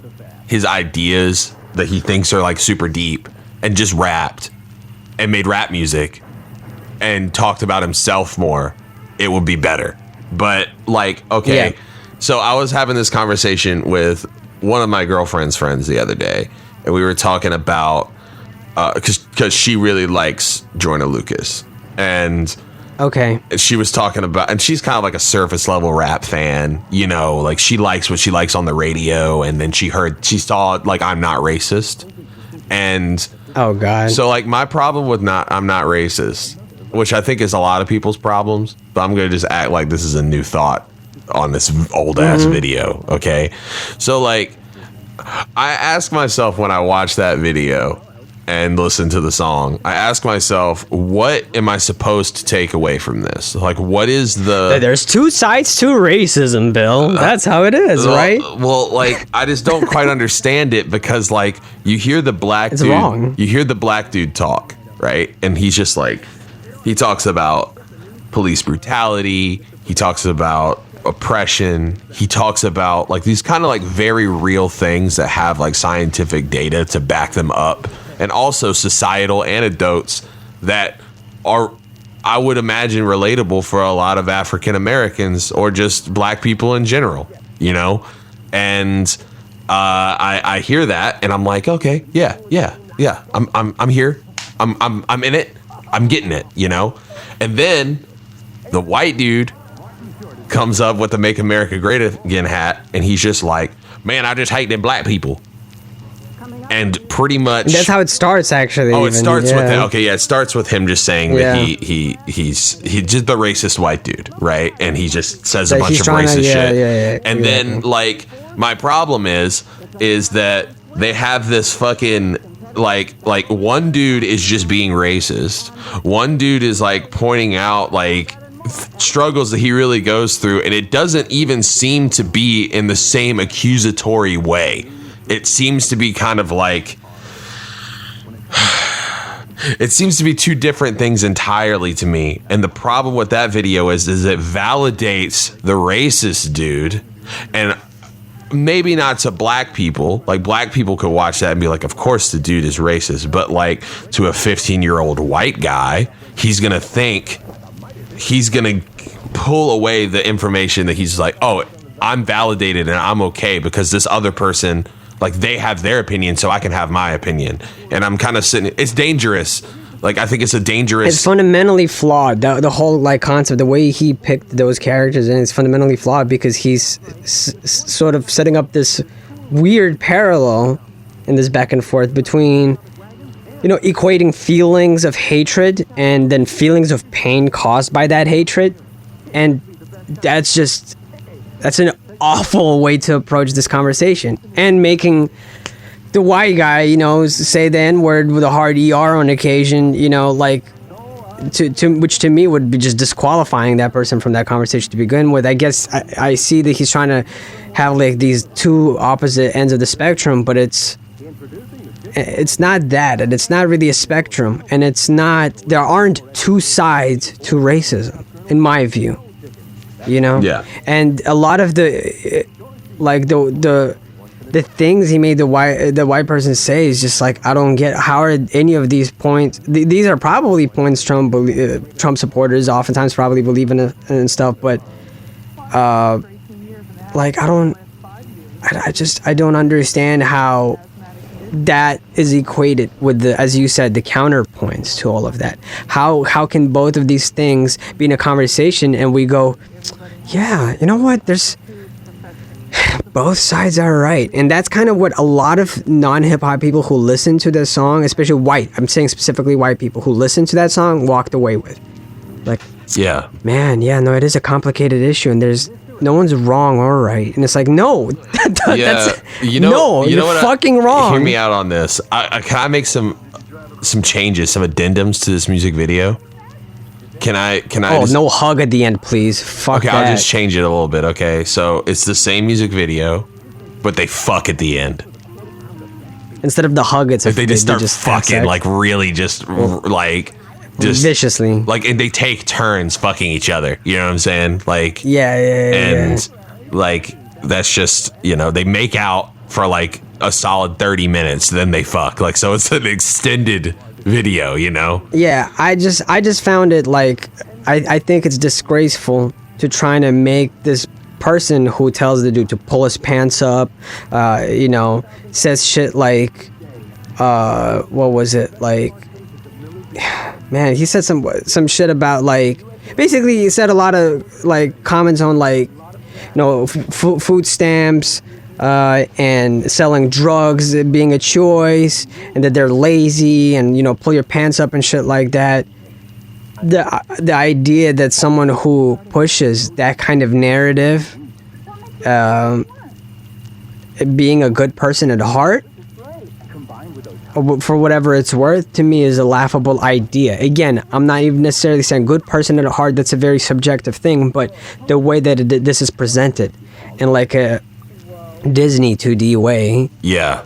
his ideas that he thinks are like super deep and just rapped and made rap music and talked about himself more, it would be better. But like, okay, Yeah. So I was having this conversation with one of my girlfriend's friends the other day, and we were talking about because she really likes Joyner Lucas, and Okay. she was talking about, and she's kind of like a surface level rap fan, you know, like she likes what she likes on the radio, and then she saw like I'm Not Racist, and Oh God. so like my problem with I'm Not Racist, which I think is a lot of people's problems, but I'm gonna just act like this is a new thought on this old ass video. Okay, so like I ask myself when I watch that video and listen to the song, I ask myself, what am I supposed to take away from this? Like, what is the There's two sides to racism, Bill. That's how it is, right? Well, like I just don't quite understand it, because like you hear the black It's dude, wrong. you hear the black dude talk, right? And he's just like, he talks about police brutality, he talks about oppression, he talks about like these kind of like very real things that have like scientific data to back them up, and also societal anecdotes that are, I would imagine, relatable for a lot of African Americans or just black people in general, you know? And I hear that and I'm like, okay, yeah. I'm here. I'm in it. I'm getting it, you know? And then the white dude comes up with the Make America Great Again hat, and he's just like, man, I just hate them black people. And pretty much That's how it starts, actually. Oh, it even. starts with Yeah. okay, yeah. It starts with him just saying that he's just the racist white dude, right? And he just says a That bunch he's of trying to- racist yeah, shit. yeah, And then like my problem is that they have this fucking like one dude is just being racist. One dude is like pointing out like struggles that he really goes through, and it doesn't even seem to be in the same accusatory way. It seems to be kind of like it seems to be two different things entirely to me. And the problem with that video is it validates the racist dude, and maybe not to black people. Like black people could watch that and be like, of course the dude is racist, but like to a 15-year-old white guy, he's gonna pull away the information that he's like, oh, I'm validated and I'm okay because this other person, like, they have their opinion, so I can have my opinion. And I'm kind of sitting, it's dangerous. Like, I think it's a dangerous. It's fundamentally flawed. The whole like concept, the way he picked those characters, and it's fundamentally flawed because he's sort of setting up this weird parallel in this back and forth between, you know, equating feelings of hatred and then feelings of pain caused by that hatred, and that's an awful way to approach this conversation, and making the white guy, you know, say the N-word with a hard ER on occasion, you know, like which to me would be just disqualifying that person from that conversation to begin with. I guess I see that he's trying to have like these two opposite ends of the spectrum, but it's not that, and it's not really a spectrum, and there aren't two sides to racism in my view, you know? Yeah. And a lot of the like the things he made the white person say is just like, I don't get how are any of these points. These are probably points Trump supporters oftentimes probably believe in and stuff, but like I don't understand how that is equated with the, as you said, the counterpoints to all of that. How can both of these things be in a conversation and we go, yeah, you know what, there's both sides are right. And that's kind of what a lot of non-hip-hop people who listen to this song, especially white, I'm saying specifically white people who listen to that song, walked away with. Like, Yeah. man, yeah, no, it is a complicated issue, and there's no one's wrong or right. And it's like, no, that's you're fucking wrong. Hear me out on this. Can I make some changes, some addendums to this music video? Can I Oh, no hug at the end, please. Fuck Okay, that. I'll just change it a little bit. Okay, so it's the same music video, but they fuck at the end. Instead of the hug, it's Like they just start have fucking, sex. like really just like just viciously. Like, and they take turns fucking each other. You know what I'm saying? Like Yeah. and like that's just, you know, they make out for like a solid 30 minutes, then they fuck. Like, so it's an extended video, you know? Yeah, I just found it like I think it's disgraceful to trying to make this person who tells the dude to pull his pants up, you know, says shit like, what was it like? Man, he said some shit about like, basically he said a lot of like comments on like, you know, food stamps. And selling drugs being a choice, and that they're lazy, and, you know, pull your pants up and shit like that. The idea that someone who pushes that kind of narrative, being a good person at heart, for whatever it's worth, to me is a laughable idea. Again, I'm not even necessarily saying good person at heart. That's a very subjective thing, but the way that this is presented in like a Disney 2D way,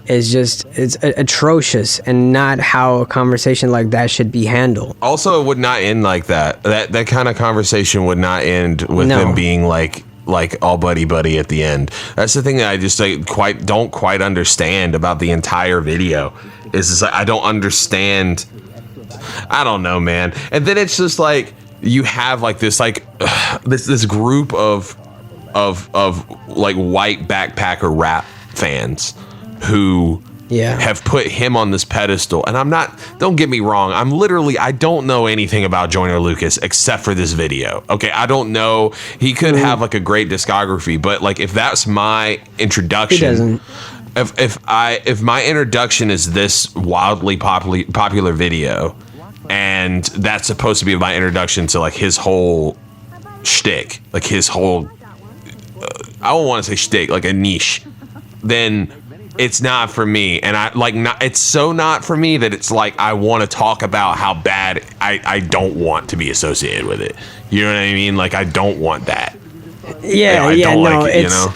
is just, it's atrocious, and not how a conversation like that should be handled. Also, it would not end like that. That kind of conversation would not end with them being like all buddy at the end. That's the thing that I just don't quite understand about the entire video. Is like, I don't understand. I don't know, man. And then it's just like you have like this this group of like white backpacker rap fans who have put him on this pedestal. And don't get me wrong, I don't know anything about Joyner Lucas except for this video. Okay, I don't know. He could have like a great discography, but like if that's my introduction, he doesn't. If my introduction is this wildly popular video, and that's supposed to be my introduction to like his whole shtick, like his whole I don't want to say shtick, like a niche, then it's not for me. And it's so not for me that it's like I want to talk about how bad I don't want to be associated with it. You know what I mean? Like I don't want that. Yeah, I don't like it, you know?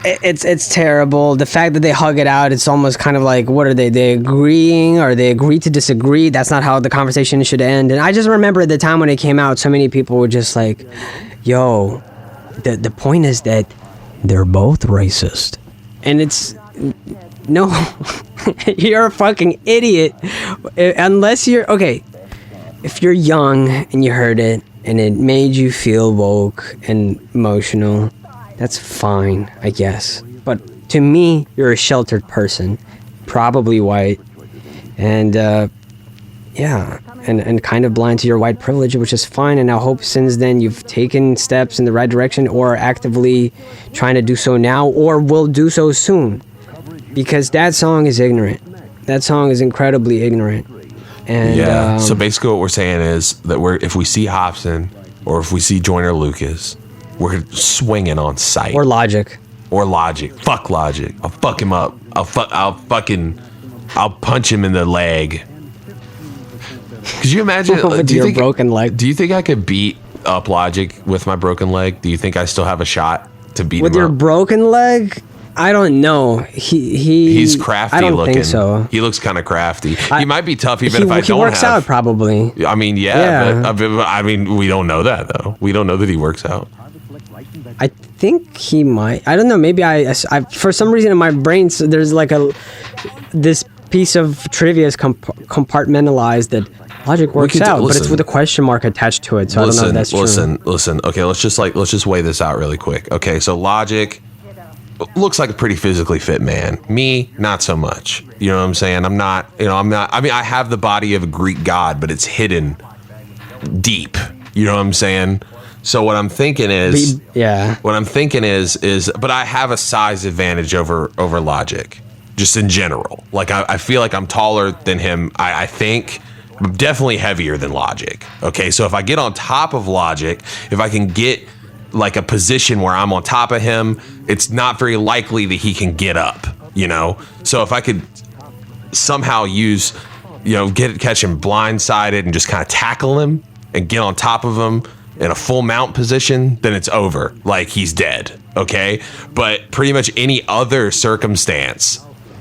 It's terrible. The fact that they hug it out, it's almost kind of like, what are they agreeing, or they agree to disagree? That's not how the conversation should end. And I just remember at the time when it came out, so many people were just like, yo, the point is that they're both racist. And it's, no, you're a fucking idiot. Unless you're, okay, if you're young and you heard it and it made you feel woke and emotional, that's fine, I guess. But to me, you're a sheltered person, probably white, and and kind of blind to your white privilege, which is fine. And I hope since then you've taken steps in the right direction, or are actively trying to do so now, or will do so soon. Because that song is ignorant. That song is incredibly ignorant. And so basically what we're saying is that if we see Hobson, or if we see Joyner Lucas, we're swinging on sight. Or Logic. Fuck Logic. I'll fuck him up. I'll punch him in the leg. Could you imagine? With your broken leg. Do you think I could beat up Logic with my broken leg? Do you think I still have a shot to beat him with your up? broken leg? I don't know. He's crafty I don't looking. think so. He looks kind of crafty. He might be tough even if I don't have. He works out probably. I mean, yeah. But I mean, we don't know that though. We don't know that he works out. I think he might. I don't know. Maybe I for some reason in my brain, so there's like this piece of trivia is compartmentalized that Logic works out, but it's with a question mark attached to it. So I don't know if that's true. Listen. Okay, let's just weigh this out really quick. Okay, so Logic looks like a pretty physically fit man. Me, not so much. You know what I'm saying? I'm not. I mean, I have the body of a Greek god, but it's hidden deep. You know what I'm saying? So what I'm thinking is, but I have a size advantage over Logic, just in general. Like I feel like I'm taller than him. I think I'm definitely heavier than Logic. Okay, so if I get on top of Logic, if I can get like a position where I'm on top of him, it's not very likely that he can get up. You know, so if I could somehow catch him blindsided and just kind of tackle him, and get on top of him in a full mount position, then it's over. Like, he's dead, okay? But pretty much any other circumstance,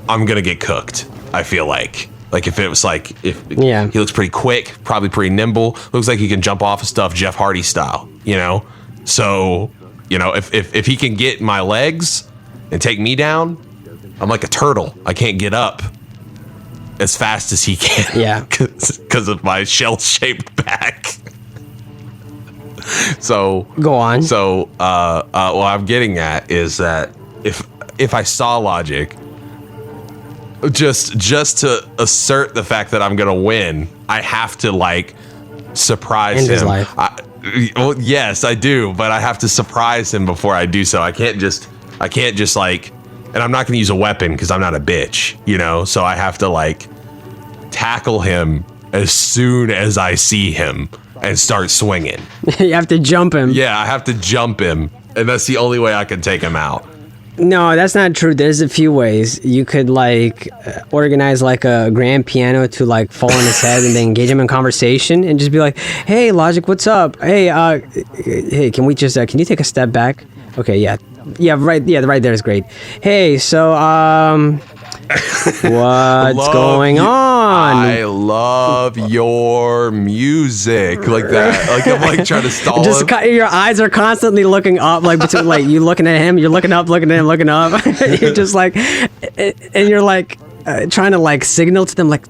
I'm gonna get cooked, I feel like. Like, if it was like, he looks pretty quick, probably pretty nimble, looks like he can jump off of stuff Jeff Hardy style, you know? So, you know, if he can get my legs and take me down, I'm like a turtle. I can't get up as fast as he can. Yeah. Because of my shell-shaped back. So go on. So what I'm getting at is that if I saw Logic, just to assert the fact that I'm gonna win, I have to like surprise End him. his life. Well, yes, I do, but I have to surprise him before I do so. I can't just like, and I'm not gonna use a weapon because I'm not a bitch, you know. So I have to like tackle him as soon as I see him and start swinging. You have to jump him. Yeah, I have to jump him, and that's the only way I can take him out. No, that's not true. There's a few ways. You could like organize like a grand piano to like fall on his head and then engage him in conversation and just be like, "Hey, Logic, what's up? Hey, can we just can you take a step back? Okay, yeah, right there is great. Hey, so what's going on? I love your music like that. Like I'm like trying to stall him. Your eyes are constantly looking up, like between like you looking at him, you're looking up, looking at him, looking up. You're just like, and you're like trying to like signal to them like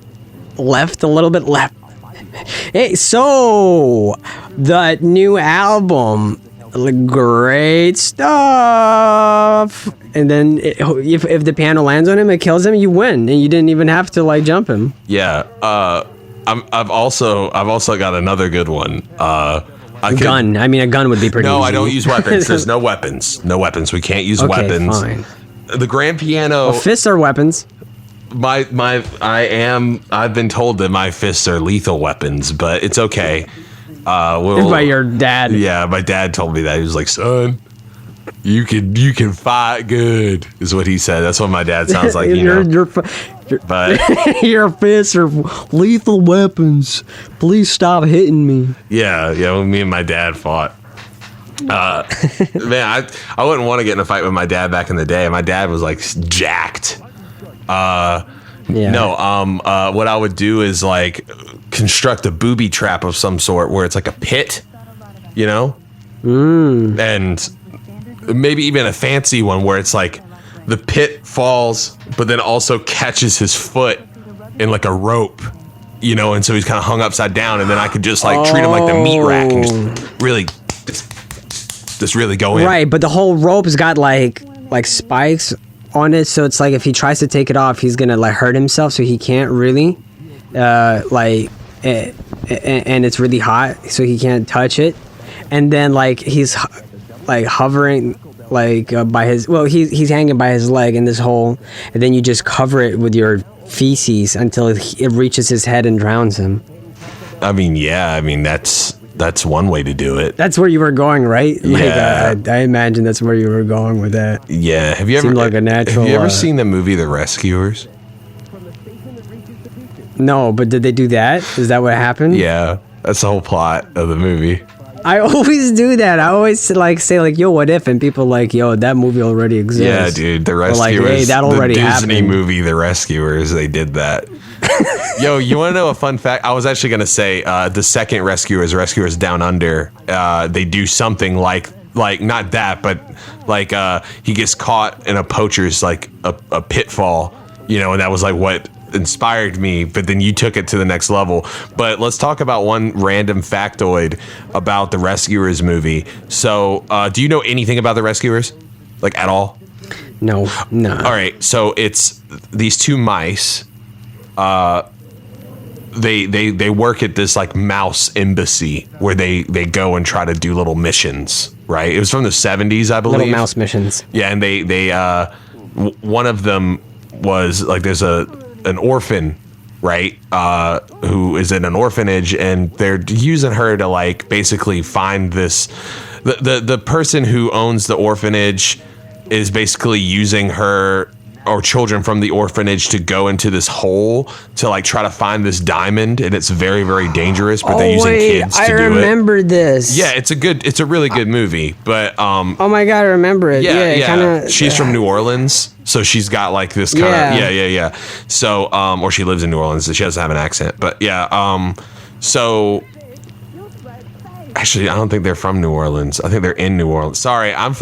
left, a little bit left. Hey, so the new album, great stuff. And then if the piano lands on him, it kills him. You win, and you didn't even have to like jump him. Yeah. I've also got another good one. Gun. I mean, a gun would be pretty. No, easy. I don't use weapons. There's no weapons. No weapons. We can't use weapons. Fine. The grand piano. Well, fists are weapons. I've been told that my fists are lethal weapons, but it's okay. By your dad. Yeah, my dad told me that. He was like, "Son, you can fight good," is what he said. That's what my dad sounds like. But your fists are lethal weapons. Please stop hitting me. Yeah. Well, me and my dad fought. Man, I wouldn't want to get in a fight with my dad back in the day. My dad was like jacked. What I would do is like construct a booby trap of some sort where it's like a pit, you know? And maybe even a fancy one where it's like the pit falls, but then also catches his foot in like a rope, you know? And so he's kind of hung upside down, and then I could just like treat him like the meat rack and just really go in. Right, but the whole rope's got like spikes on it, so it's like if he tries to take it off, he's gonna like hurt himself, so he can't really and it's really hot, so he can't touch it. And then like he's like hovering like by his, well, he's hanging by his leg in this hole, and then you just cover it with your feces until it reaches his head and drowns him. I mean, that's one way to do it. That's where you were going, right? Yeah. Like, I imagine that's where you were going with that. Yeah. Have you ever seen the movie The Rescuers? No, but did they do that? Is that what happened? Yeah, that's the whole plot of the movie. I always do that. I always like say like, "Yo, what if?" And people like, "Yo, that movie already exists." Yeah, dude, The Rescuers. Like, hey, that already the Disney happened. movie, The Rescuers. They did that. Yo, you want to know a fun fact? I was actually gonna say the second Rescuers Down Under. They do something like not that, but like he gets caught in a poacher's like a pitfall, you know, and that was like what inspired me, but then you took it to the next level. But let's talk about one random factoid about the Rescuers movie. So do you know anything about the Rescuers, like at all? No. All right, so it's these two mice. They work at this like mouse embassy where they go and try to do little missions, right? It was from the 70s, I believe. Little mouse missions. Yeah, and they one of them was like there's an orphan, right, who is in an orphanage, and they're using her to like basically find this. The person who owns the orphanage is basically using her or children from the orphanage to go into this hole to like try to find this diamond, and it's very, very dangerous, but they're using kids to do it. I remember this. Yeah, it's a really good movie, but oh my God, I remember it. Yeah. She's from New Orleans, so she's got like this kind of yeah. So or she lives in New Orleans, so she doesn't have an accent, but yeah. So actually, I don't think they're from New Orleans. I think they're in New Orleans. Sorry, I'm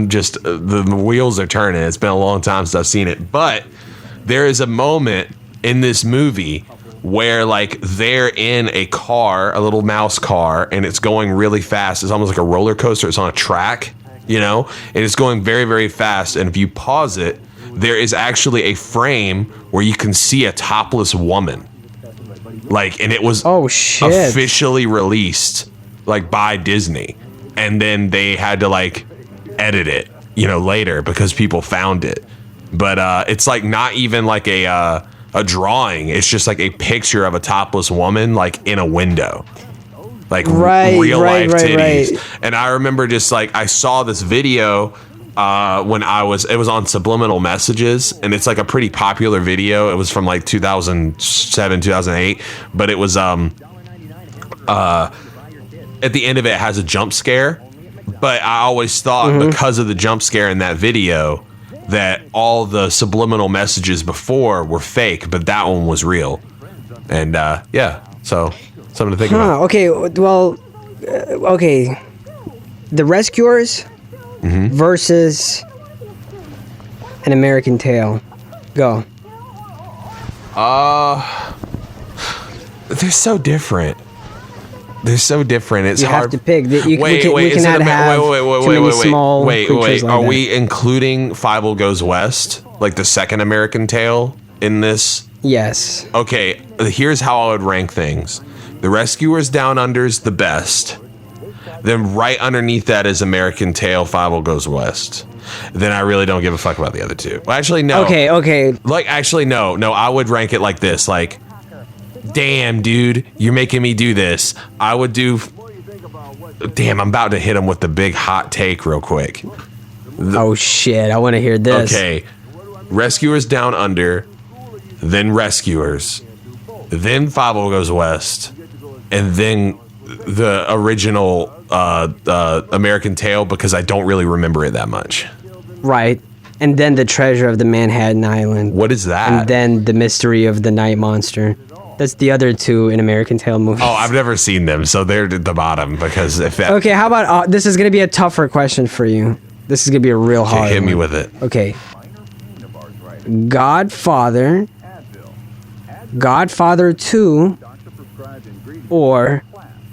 just, the wheels are turning. It's been a long time since I've seen it. But there is a moment in this movie where, like, they're in a car, a little mouse car, and it's going really fast. It's almost like a roller coaster. It's on a track, you know? And it's going very, very fast. And if you pause it, there is actually a frame where you can see a topless woman. Like, and it was officially released like by Disney, and then they had to like edit it, you know, later because people found it. But it's like not even like a drawing. It's just like a picture of a topless woman like in a window, like real life titties. Right. And I remember just like I saw this video when it was on Subliminal Messages, and it's like a pretty popular video. It was from like 2007, 2008, but it was at the end of it has a jump scare, but I always thought because of the jump scare in that video that all the subliminal messages before were fake, but that one was real. And so something to think about. Okay, well, okay, The Rescuers versus An American Tale. Go. They're so different. They're so different. It's hard. You have to pick. We cannot have too many small creatures like Are that. we including Fievel Goes West, like the second American Tale in this? Yes. Okay, here's how I would rank things. The Rescuers Down Under's the best. Then right underneath that is American Tale, Fievel Goes West. Then I really don't give a fuck about the other two. Well, actually, no. Okay. Like, actually, no. I would rank it like this. Like, damn, dude, you're making me do this. I would do... Damn, I'm about to hit him with the big hot take real quick. Oh, shit. I want to hear this. Okay. Rescuers Down Under, then Rescuers, then Fievel Goes West, and then the original American Tale, because I don't really remember it that much. Right. And then The Treasure of the Manhattan Island. What is that? And then The Mystery of the Night Monster. That's the other two in American Tale movies. Oh, I've never seen them, so they're at the bottom because if that... Okay, how about this is going to be a tougher question for you. This is going to be a real hard hit me one. with it. Okay. Godfather, Godfather 2, or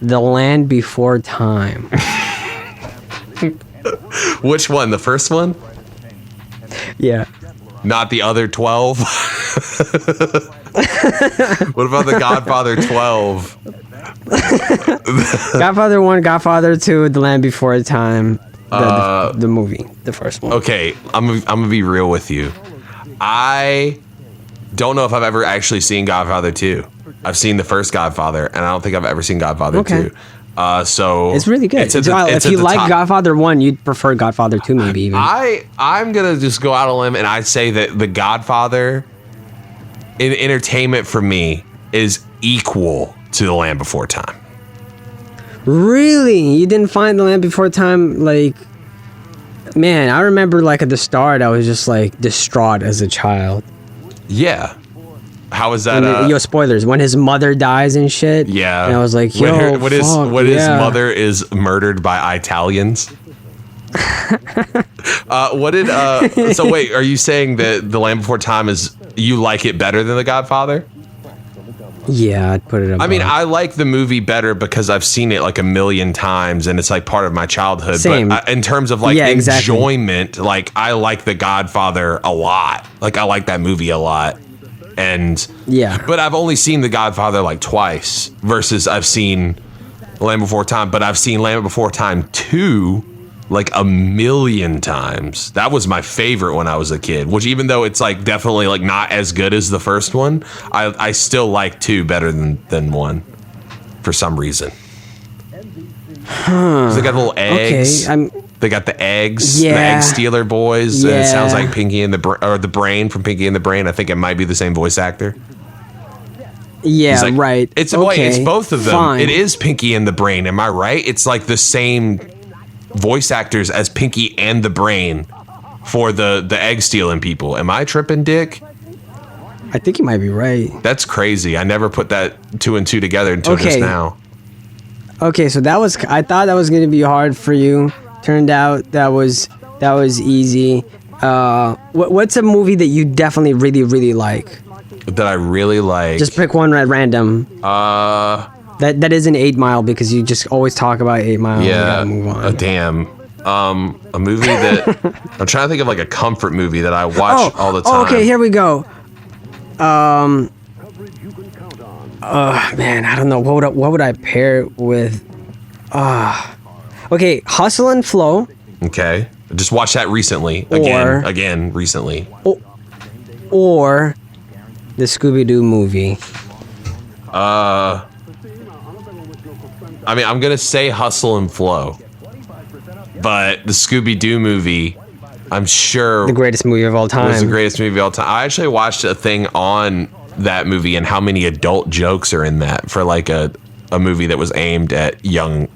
The Land Before Time. Which one? The first one? Yeah. Not the other 12? What about the Godfather 12? Godfather 1, Godfather 2, The Land Before Time. The movie, the first one. Okay, I'm gonna be real with you. I don't know if I've ever actually seen Godfather 2. I've seen the first Godfather, and I don't think I've ever seen Godfather 2. So it's really good. If you like Godfather 1, you'd prefer Godfather 2 maybe even. I'm gonna just go out on a limb and I'd say that the Godfather in entertainment for me is equal to The Land Before Time. Really? You didn't find The Land Before Time, like... Man, I remember, like, at the start, I was just, like, distraught as a child. Yeah. How is that? Yo, spoilers. When his mother dies and shit. Yeah. And I was like, yo, when his mother is murdered by Italians. So wait, are you saying that The Land Before Time is... You like it better than The Godfather? Yeah, I'd put it up. I mean, I like the movie better because I've seen it like a million times and it's like part of my childhood. Same. But in terms of like enjoyment, like I like The Godfather a lot. Like I like that movie a lot. And but I've only seen The Godfather like twice versus I've seen Land Before Time, but I've seen Land Before Time 2 like a million times. That was my favorite when I was a kid, which even though it's like definitely like not as good as the first one, I still like 2 better than 1 for some reason. They got little eggs. Okay, They got the eggs, the Yeah. egg stealer boys. And it sounds Yeah. like Pinky and the Brain from Pinky and the Brain. I think it might be the same voice actor. Yeah, He's like, right. It's okay, it's both of them. fine. It is Pinky and the Brain. Am I right? It's like the same voice actors as Pinky and the Brain for the egg stealing people. Am I tripping, Dick? I think you might be right. That's crazy. I never put that 2 and 2 together until just Okay. now. Okay, so I thought that was gonna be hard for you. Turned out that was easy. What's a movie that you definitely really, really like? That I really like. Just pick one at random. That isn't 8 Mile because you just always talk about 8 Mile. We yeah. gotta move on. Damn. A movie that I'm trying to think of, like a comfort movie that I watch all the time. Oh, okay, here we go. Man, I don't know. What would I pair it with? Okay, Hustle and Flow. Okay. I just watched that recently. Or- Again, recently. Or the Scooby-Doo movie. I mean, I'm gonna say Hustle and Flow, but the Scooby-Doo movie, I'm sure The greatest movie of all time. was the greatest movie of all time. I actually watched a thing on that movie and how many adult jokes are in that for like a movie that was aimed at young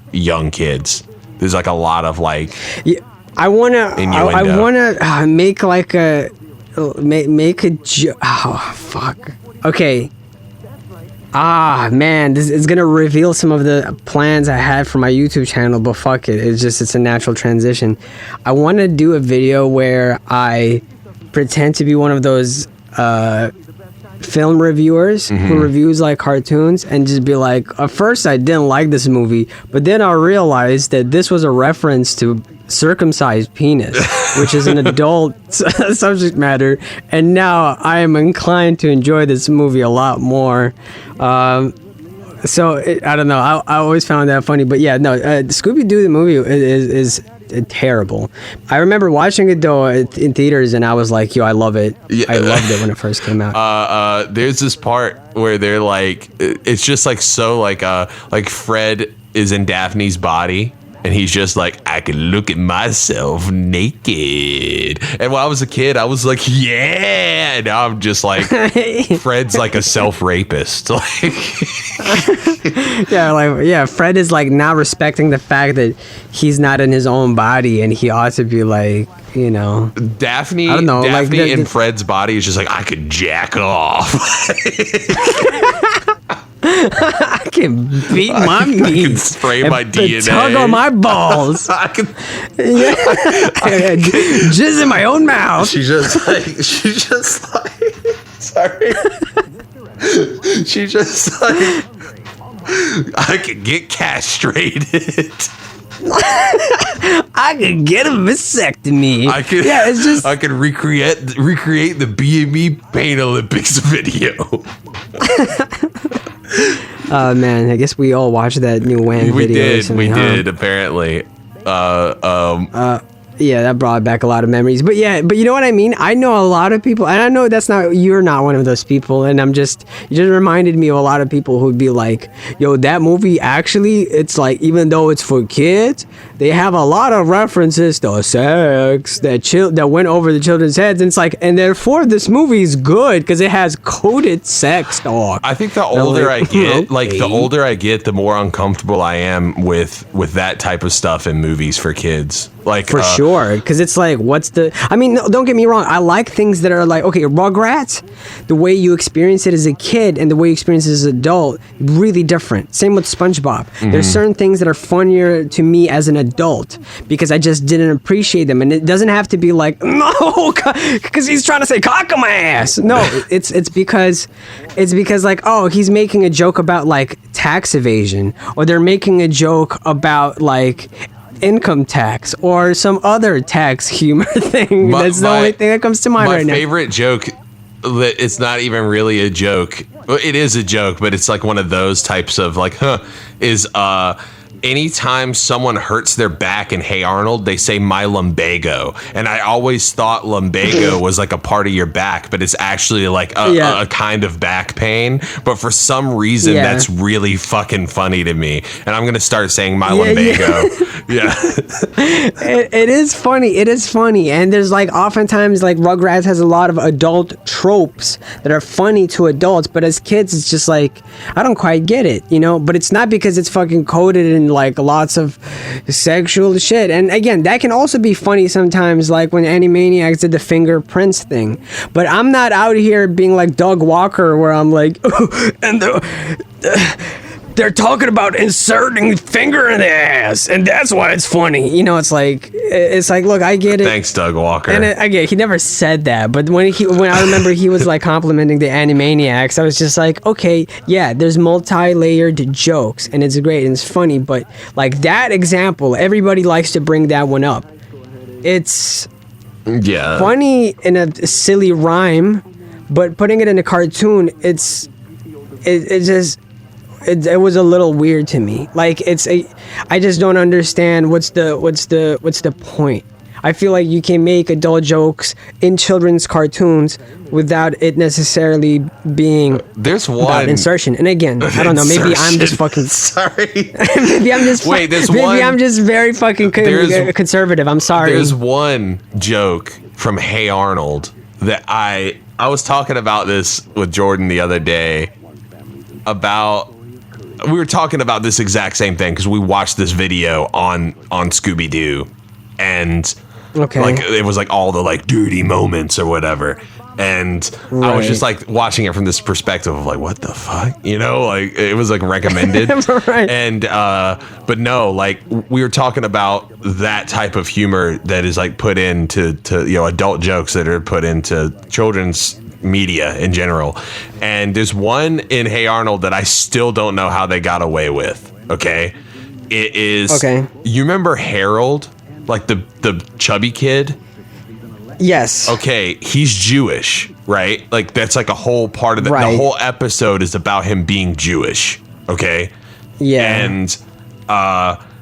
kids. There's like a lot of like Yeah, I wanna make like make a joke. Oh fuck. Okay. Man, this is gonna reveal some of the plans I had for my YouTube channel, but fuck it. It's a natural transition. I want to do a video where I pretend to be one of those film reviewers who reviews like cartoons and just be like, at first I didn't like this movie, but then I realized that this was a reference to circumcised penis, which is an adult subject matter, and now I am inclined to enjoy this movie a lot more. I don't know. I always found that funny, but yeah, no. Scooby-Doo the movie is terrible. I remember watching it though in theaters, and I was like, "Yo, I love it." Yeah. I loved it when it first came out. there's this part where they're like, it's just like so like Fred is in Daphne's body. And he's just like, I can look at myself naked. And when I was a kid, I was like, yeah. And now I'm just like, Fred's like a self-rapist. Like, yeah, Fred is like not respecting the fact that he's not in his own body, and he ought to be like, you know. Daphne, I don't know, like in Fred's body is just like, I could jack off. I can beat my meat. I can spray my DNA. Tug on my balls. I can. Jizz in my own mouth. She's just like. Sorry. She's just like. I could get castrated. I could get a vasectomy. I could. Yeah, it's just. I could recreate the BME Pain Olympics video. Man, I guess we all watched that new Wham We video. did. recently, We huh? did. Apparently. Yeah, that brought back a lot of memories. But yeah, but you know what I mean? I know a lot of people, and I know you're not one of those people, and you just reminded me of a lot of people who'd be like, yo, that movie actually, it's like, even though it's for kids, they have a lot of references to sex that went over the children's heads, and it's like, and therefore this movie is good because it has coded sex talk. I think the older I get, the okay. older I get, the more uncomfortable I am with that type of stuff in movies for kids. Like For sure, because it's like, I mean, no, don't get me wrong. I like things that are like, okay, Rugrats, the way you experience it as a kid and the way you experience it as an adult, really different. Same with SpongeBob. There's certain things that are funnier to me as an adult because I just didn't appreciate them. And it doesn't have to be like, no, because he's trying to say cock on my ass. No, it's because like, oh, he's making a joke about like tax evasion, or they're making a joke about like income tax or some other tax humor thing. That's the only thing that comes to mind right now. My favorite joke, that it's not even really a joke. Well, it is a joke, but it's like one of those types of like, is anytime someone hurts their back in Hey Arnold, they say my lumbago. And I always thought lumbago was like a part of your back, but it's actually like a kind of back pain. But for some reason, that's really fucking funny to me. And I'm going to start saying my lumbago. Yeah. It is funny. It is funny. And there's like oftentimes like Rugrats has a lot of adult tropes that are funny to adults. But as kids, it's just like, I don't quite get it, you know? But it's not because it's fucking coded in like lots of sexual shit. And again, that can also be funny sometimes, like when Animaniacs did the fingerprints thing. But I'm not out here being like Doug Walker where I'm like, and they're talking about inserting finger in the ass, and that's why it's funny. You know, it's like, look, I get it. Thanks, Doug Walker. And I get it. He never said that, but when I remember he was like complimenting the Animaniacs, I was just like, okay, yeah, there's multi-layered jokes, and it's great and it's funny, but like that example, everybody likes to bring that one up. It's funny in a silly rhyme, but putting it in a cartoon, it was a little weird to me. Like I just don't understand what's the point. I feel like you can make adult jokes in children's cartoons without it necessarily being about insertion. And again, I don't know, maybe I'm just fucking sorry. maybe I'm just I'm just very fucking conservative. I'm sorry. There's one joke from Hey Arnold that I was talking about this with Jordan the other day about. We were talking about this exact same thing because we watched this video on Scooby-Doo, and like it was like all the like dirty moments or whatever, and I was just like watching it from this perspective of like, what the fuck, you know, like it was like recommended. And but no, like we were talking about that type of humor that is like put into you know, adult jokes that are put into children's media in general. And there's one in Hey Arnold that I still don't know how they got away with. Okay, it is you remember Harold, like the chubby kid? Yes. Okay, he's Jewish, right? Like that's like a whole part of the whole episode is about him being Jewish. Okay. Yeah. And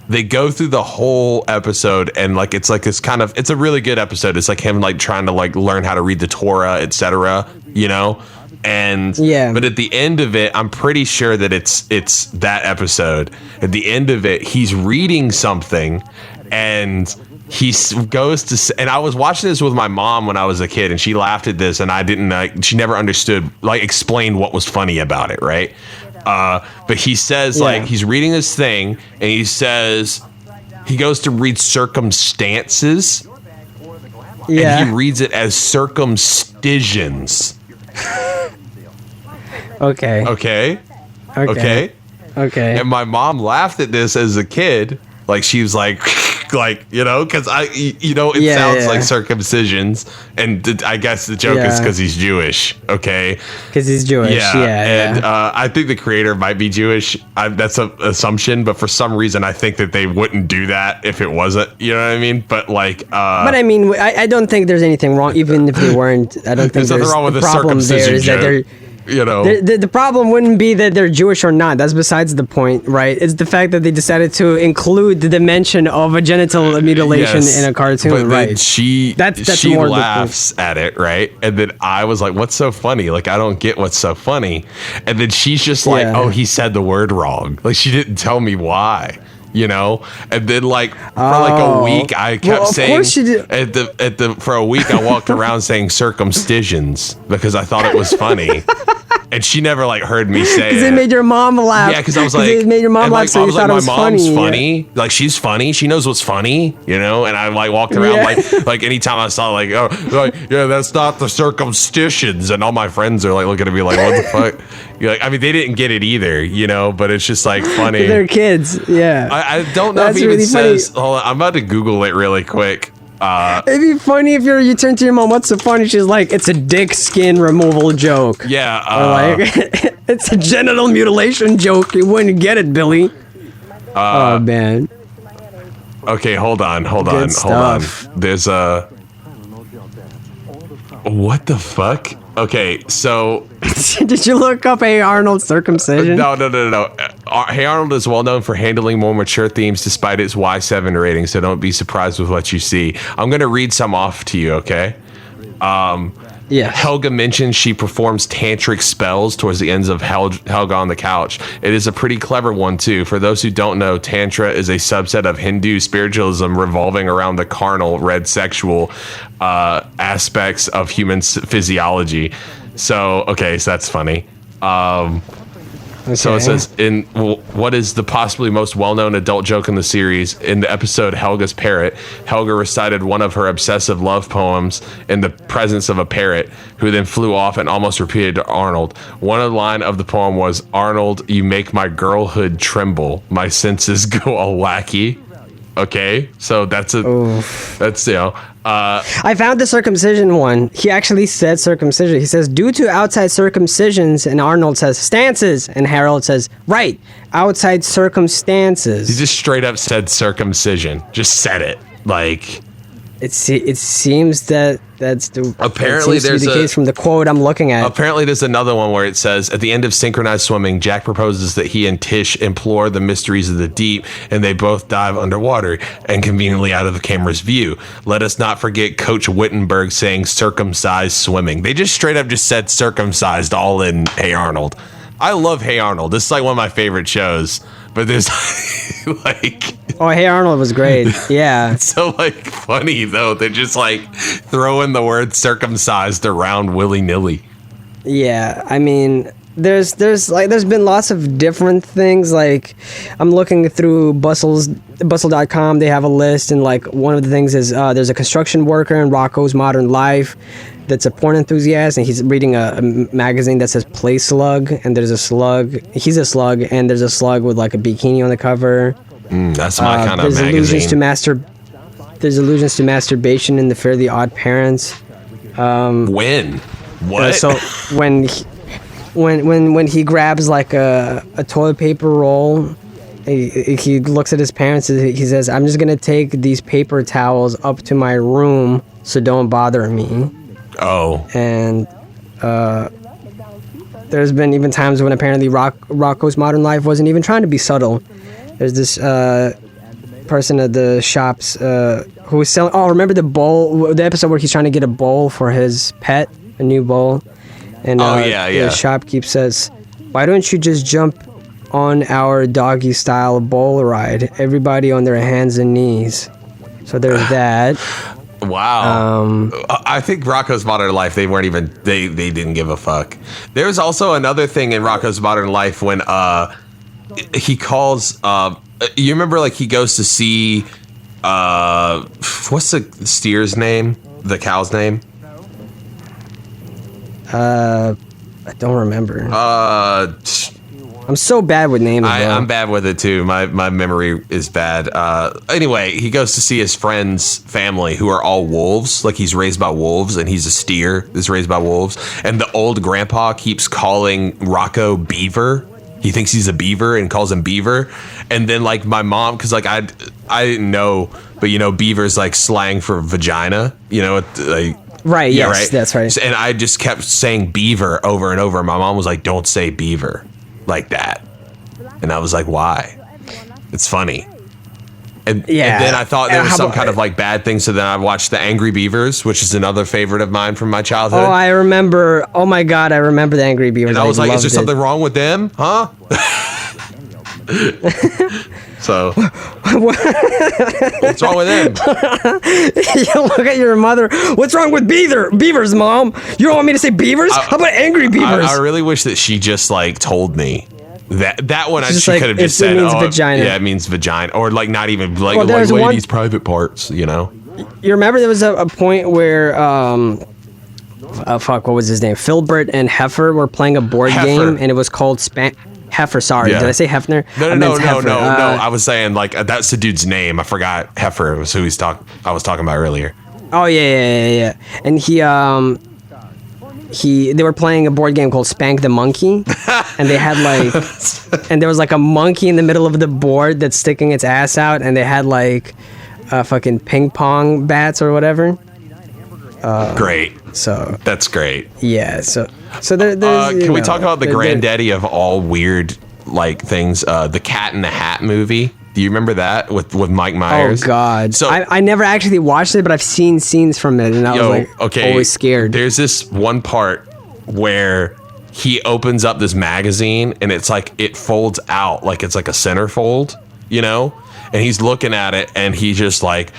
they go through the whole episode, and like it's like this kind of, it's a really good episode. It's like him like trying to like learn how to read the Torah, etc. You know, and but at the end of it, I'm pretty sure that it's that episode. At the end of it, he's reading something, and he goes to, and I was watching this with my mom when I was a kid, and she laughed at this, and I didn't. She never understood, like, explained what was funny about it, right? But he says, like, he's reading this thing, and he says, he goes to read circumstances, and he reads it as circumcisions. Okay. And my mom laughed at this as a kid. Like, she was like, you know, because it sounds like circumcisions, and I guess the joke is because he's Jewish. Okay, because he's Jewish. And I think the creator might be Jewish. That's an assumption, but for some reason, I think that they wouldn't do that if it wasn't. You know what I mean? But like, but I mean, I don't think there's anything wrong, even if they weren't. I don't think there's nothing wrong with the circumcision joke. That they're. You know, the problem wouldn't be that they're Jewish or not. That's besides the point, right? It's the fact that they decided to include the dimension of a genital mutilation in a cartoon, but right? She more laughs at it, right? And then I was like, "What's so funny? Like, I don't get what's so funny." And then she's just like, "Oh, he said the word wrong." Like, she didn't tell me why. You know, and then like for like a week, I kept saying for a week I walked around saying circumcisions because I thought it was funny, and she never like heard me say it. Because it made your mom laugh. Yeah, because I was like, it made your mom laugh, so you thought it was funny. My mom's funny. Yeah. Like, she's funny. She knows what's funny, you know. And I like walked around like anytime I saw like, oh, like, yeah, that's not the circumcisions, and all my friends are like looking at me like, what the fuck? You're like, I mean, they didn't get it either, you know, but it's just like funny. They're kids, yeah. I don't know if it even says. Hold on, I'm about to Google it really quick. It'd be funny if you turn to your mom. What's so funny? She's like, it's a dick skin removal joke. Yeah. Or like, it's a genital mutilation joke. You wouldn't get it, Billy. Oh man. Okay, hold on. There's a. What the fuck? Okay, so did you look up a Arnold circumcision? No. Hey Arnold is well known for handling more mature themes despite its Y7 rating, so don't be surprised with what you see. I'm going to read some off to you, okay? Yeah. Helga mentions she performs tantric spells towards the ends of Helga on the Couch. It is a pretty clever one, too. For those who don't know, Tantra is a subset of Hindu spiritualism revolving around the carnal, red sexual aspects of human physiology. So that's funny. So it says, in what is the possibly most well-known adult joke in the series, in the episode Helga's Parrot, Helga recited one of her obsessive love poems in the presence of a parrot, who then flew off and almost repeated to Arnold. One line of the poem was, "Arnold, you make my girlhood tremble. My senses go all wacky." Okay, so that's I found the circumcision one. He actually said circumcision. He says, due to outside circumcisions, and Arnold says stances, and Harold says, right, outside circumstances. He just straight up said circumcision. Just said it. Like, it seems that that's the apparently there's the case from the quote I'm looking at. Apparently there's another one where it says, at the end of synchronized swimming, Jack proposes that he and Tish implore the mysteries of the deep, and they both dive underwater and conveniently out of the camera's view. Let us not forget Coach Wittenberg saying circumcised swimming. They just straight up just said circumcised all in Hey Arnold. I love Hey Arnold. This is like one of my favorite shows. But there's like... Oh, Hey Arnold was great. Yeah. It's so like funny though. They're just like throwing the word circumcised around willy-nilly. Yeah. I mean, there's been lots of different things. Like, I'm looking through bustle.com. They have a list, and like one of the things is there's a construction worker in Rocco's Modern Life that's a porn enthusiast, and he's reading a magazine that says Play Slug, and there's a slug. He's a slug, and there's a slug with like a bikini on the cover. That's my kind of magazine. There's allusions to masturbation in the Fairly Odd Parents. When? What? So when he grabs like a toilet paper roll, he looks at his parents and he says, "I'm just gonna take these paper towels up to my room, so don't bother me." Oh. And there's been even times when apparently Rocco's Modern Life wasn't even trying to be subtle. There's this person at the shops who was selling... Oh, remember the bowl? The episode where he's trying to get a bowl for his pet, a new bowl. And the shopkeep says, "Why don't you just jump on our doggy-style bowl ride? Everybody on their hands and knees." So there's that. Wow. I think Rocco's Modern Life, they weren't even... They didn't give a fuck. There's also another thing in Rocco's Modern Life when... he calls you remember like he goes to see what's the steer's name, the cow's name? I don't remember. I'm so bad with names. I'm bad with it too. My memory is bad. Anyway, he goes to see his friend's family who are all wolves. Like, he's raised by wolves, and he's a steer that's raised by wolves. And the old grandpa keeps calling Rocco Beaver. He thinks he's a beaver and calls him Beaver. And then like my mom, because like I didn't know, but you know, beaver's like slang for vagina, you know, like, right. Yeah, yes, right. That's right. And I just kept saying beaver over and over. My mom was like, "Don't say beaver like that." And I was like, "Why?" It's funny. And then I thought there was some kind of like bad thing. So then I watched the Angry Beavers, which is another favorite of mine from my childhood. Oh, I remember. Oh my God, I remember the Angry Beavers. And I was like, "Is there something wrong with them? Huh?" So, what's wrong with them? You look at your mother. What's wrong with beavers, Mom? You don't want me to say beavers? How about Angry Beavers? I really wish that she just like told me. That one, she like, could have just said, it means vagina. Yeah, it means vagina. Or like not even like ladies' private parts, you know? You remember there was a point where, what was his name? Filbert and Heifer were playing a board game, and it was called Heifer, sorry. Yeah. Did I say Hefner? No. I was saying like that's the dude's name. I forgot Heifer was who I was talking about earlier. Oh, yeah. And they were playing a board game called Spank the Monkey, and they had like, and there was like a monkey in the middle of the board that's sticking its ass out, and they had like fucking ping pong bats or whatever. Great. So that's great. Yeah. So there's. Can we talk about the granddaddy of all weird like things. The Cat in the Hat movie. Do you remember that with Mike Myers? Oh God! So I never actually watched it, but I've seen scenes from it, and I was like, always scared. There's this one part where he opens up this magazine, and it's like it folds out, like it's like a centerfold, you know. And he's looking at it, and he just like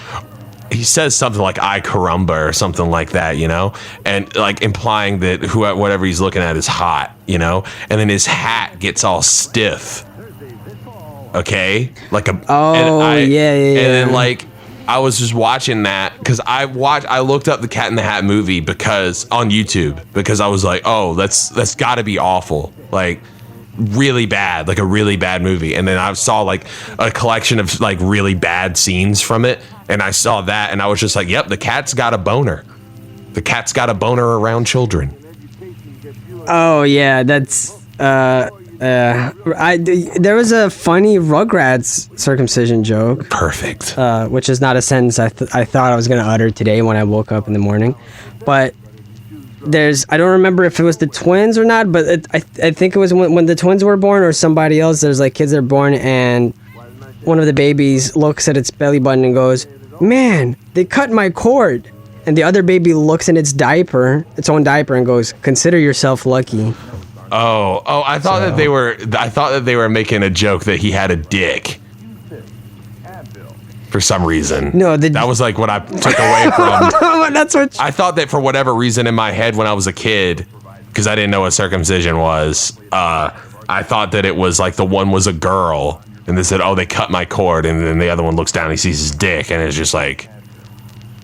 he says something like "I caramba" or something like that, you know, and like implying that whatever he's looking at is hot, you know. And then his hat gets all stiff. Okay, like a yeah. And then like I was just watching that because I looked up the Cat in the Hat movie because on YouTube because I was like, oh, that's got to be awful, like really bad, like a really bad movie. And then I saw like a collection of like really bad scenes from it, and I saw that, and I was just like, yep, the cat's got a boner. The cat's got a boner around children. Oh yeah, that's there was a funny Rugrats circumcision joke. Perfect. Which is not a sentence I thought I was going to utter today when I woke up in the morning. But I don't remember if it was the twins or not, but I think it was when the twins were born or somebody else. There's like kids that are born, and one of the babies looks at its belly button and goes, "Man, they cut my cord." And the other baby looks in its own diaper, and goes, "Consider yourself lucky." Oh! I thought that they were making a joke that he had a dick. For some reason. No, that was like what I took away from. That's what I thought that for whatever reason in my head when I was a kid, because I didn't know what circumcision was. I thought that it was like the one was a girl, and they said, "Oh, they cut my cord," and then the other one looks down, and he sees his dick, and it's just like,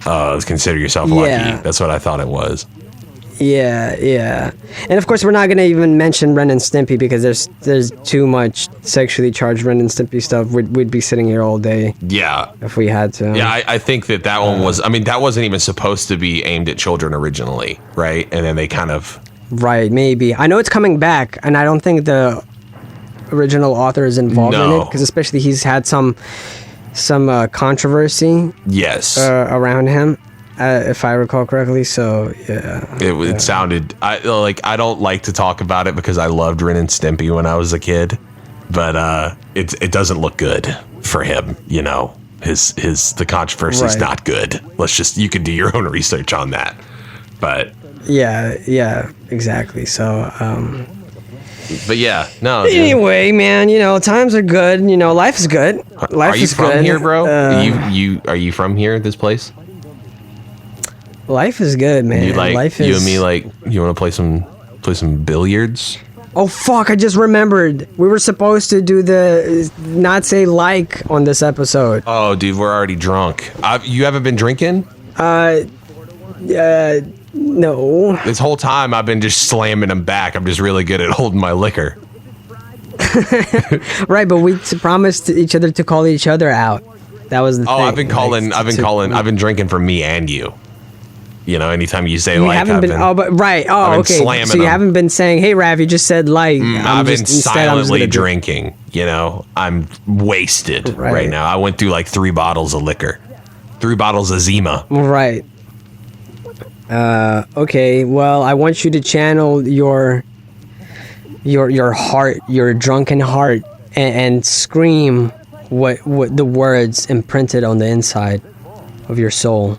consider yourself lucky. Yeah. That's what I thought it was. Yeah. And of course, we're not going to even mention Ren and Stimpy because there's too much sexually charged Ren and Stimpy stuff. We'd be sitting here all day. Yeah. If we had to. Yeah, I think that one was, I mean, that wasn't even supposed to be aimed at children originally, right? And then they kind of... Right, maybe. I know it's coming back, and I don't think the original author is involved in it, because especially he's had some controversy. Yes. Around him. If I recall correctly, so yeah. It sounded I don't like to talk about it because I loved Ren and Stimpy when I was a kid, but it doesn't look good for him, you know. The controversy's not good. You can do your own research on that. But yeah, exactly. So but yeah, no. Anyway, man, you know, times are good. You know, life is good. Life is good. Are you from here, bro? Are you from here? This place? Life is good, man. Life is... You and me, like, you want to play some billiards? Oh, fuck, I just remembered. We were supposed to do not say like on this episode. Oh, dude, we're already drunk. You haven't been drinking? No. This whole time, I've been just slamming them back. I'm just really good at holding my liquor. Right, but we promised each other to call each other out. That was the thing. I've been drinking for me and you. You know, anytime you say okay. I've been slamming so you haven't been saying, "Hey, Rav, you just said like." I've been silently drinking. You know, I'm wasted right now. I went through like 3 bottles of liquor, 3 bottles of Zima. Right. Okay. Well, I want you to channel your heart, your drunken heart, and scream what the words imprinted on the inside of your soul.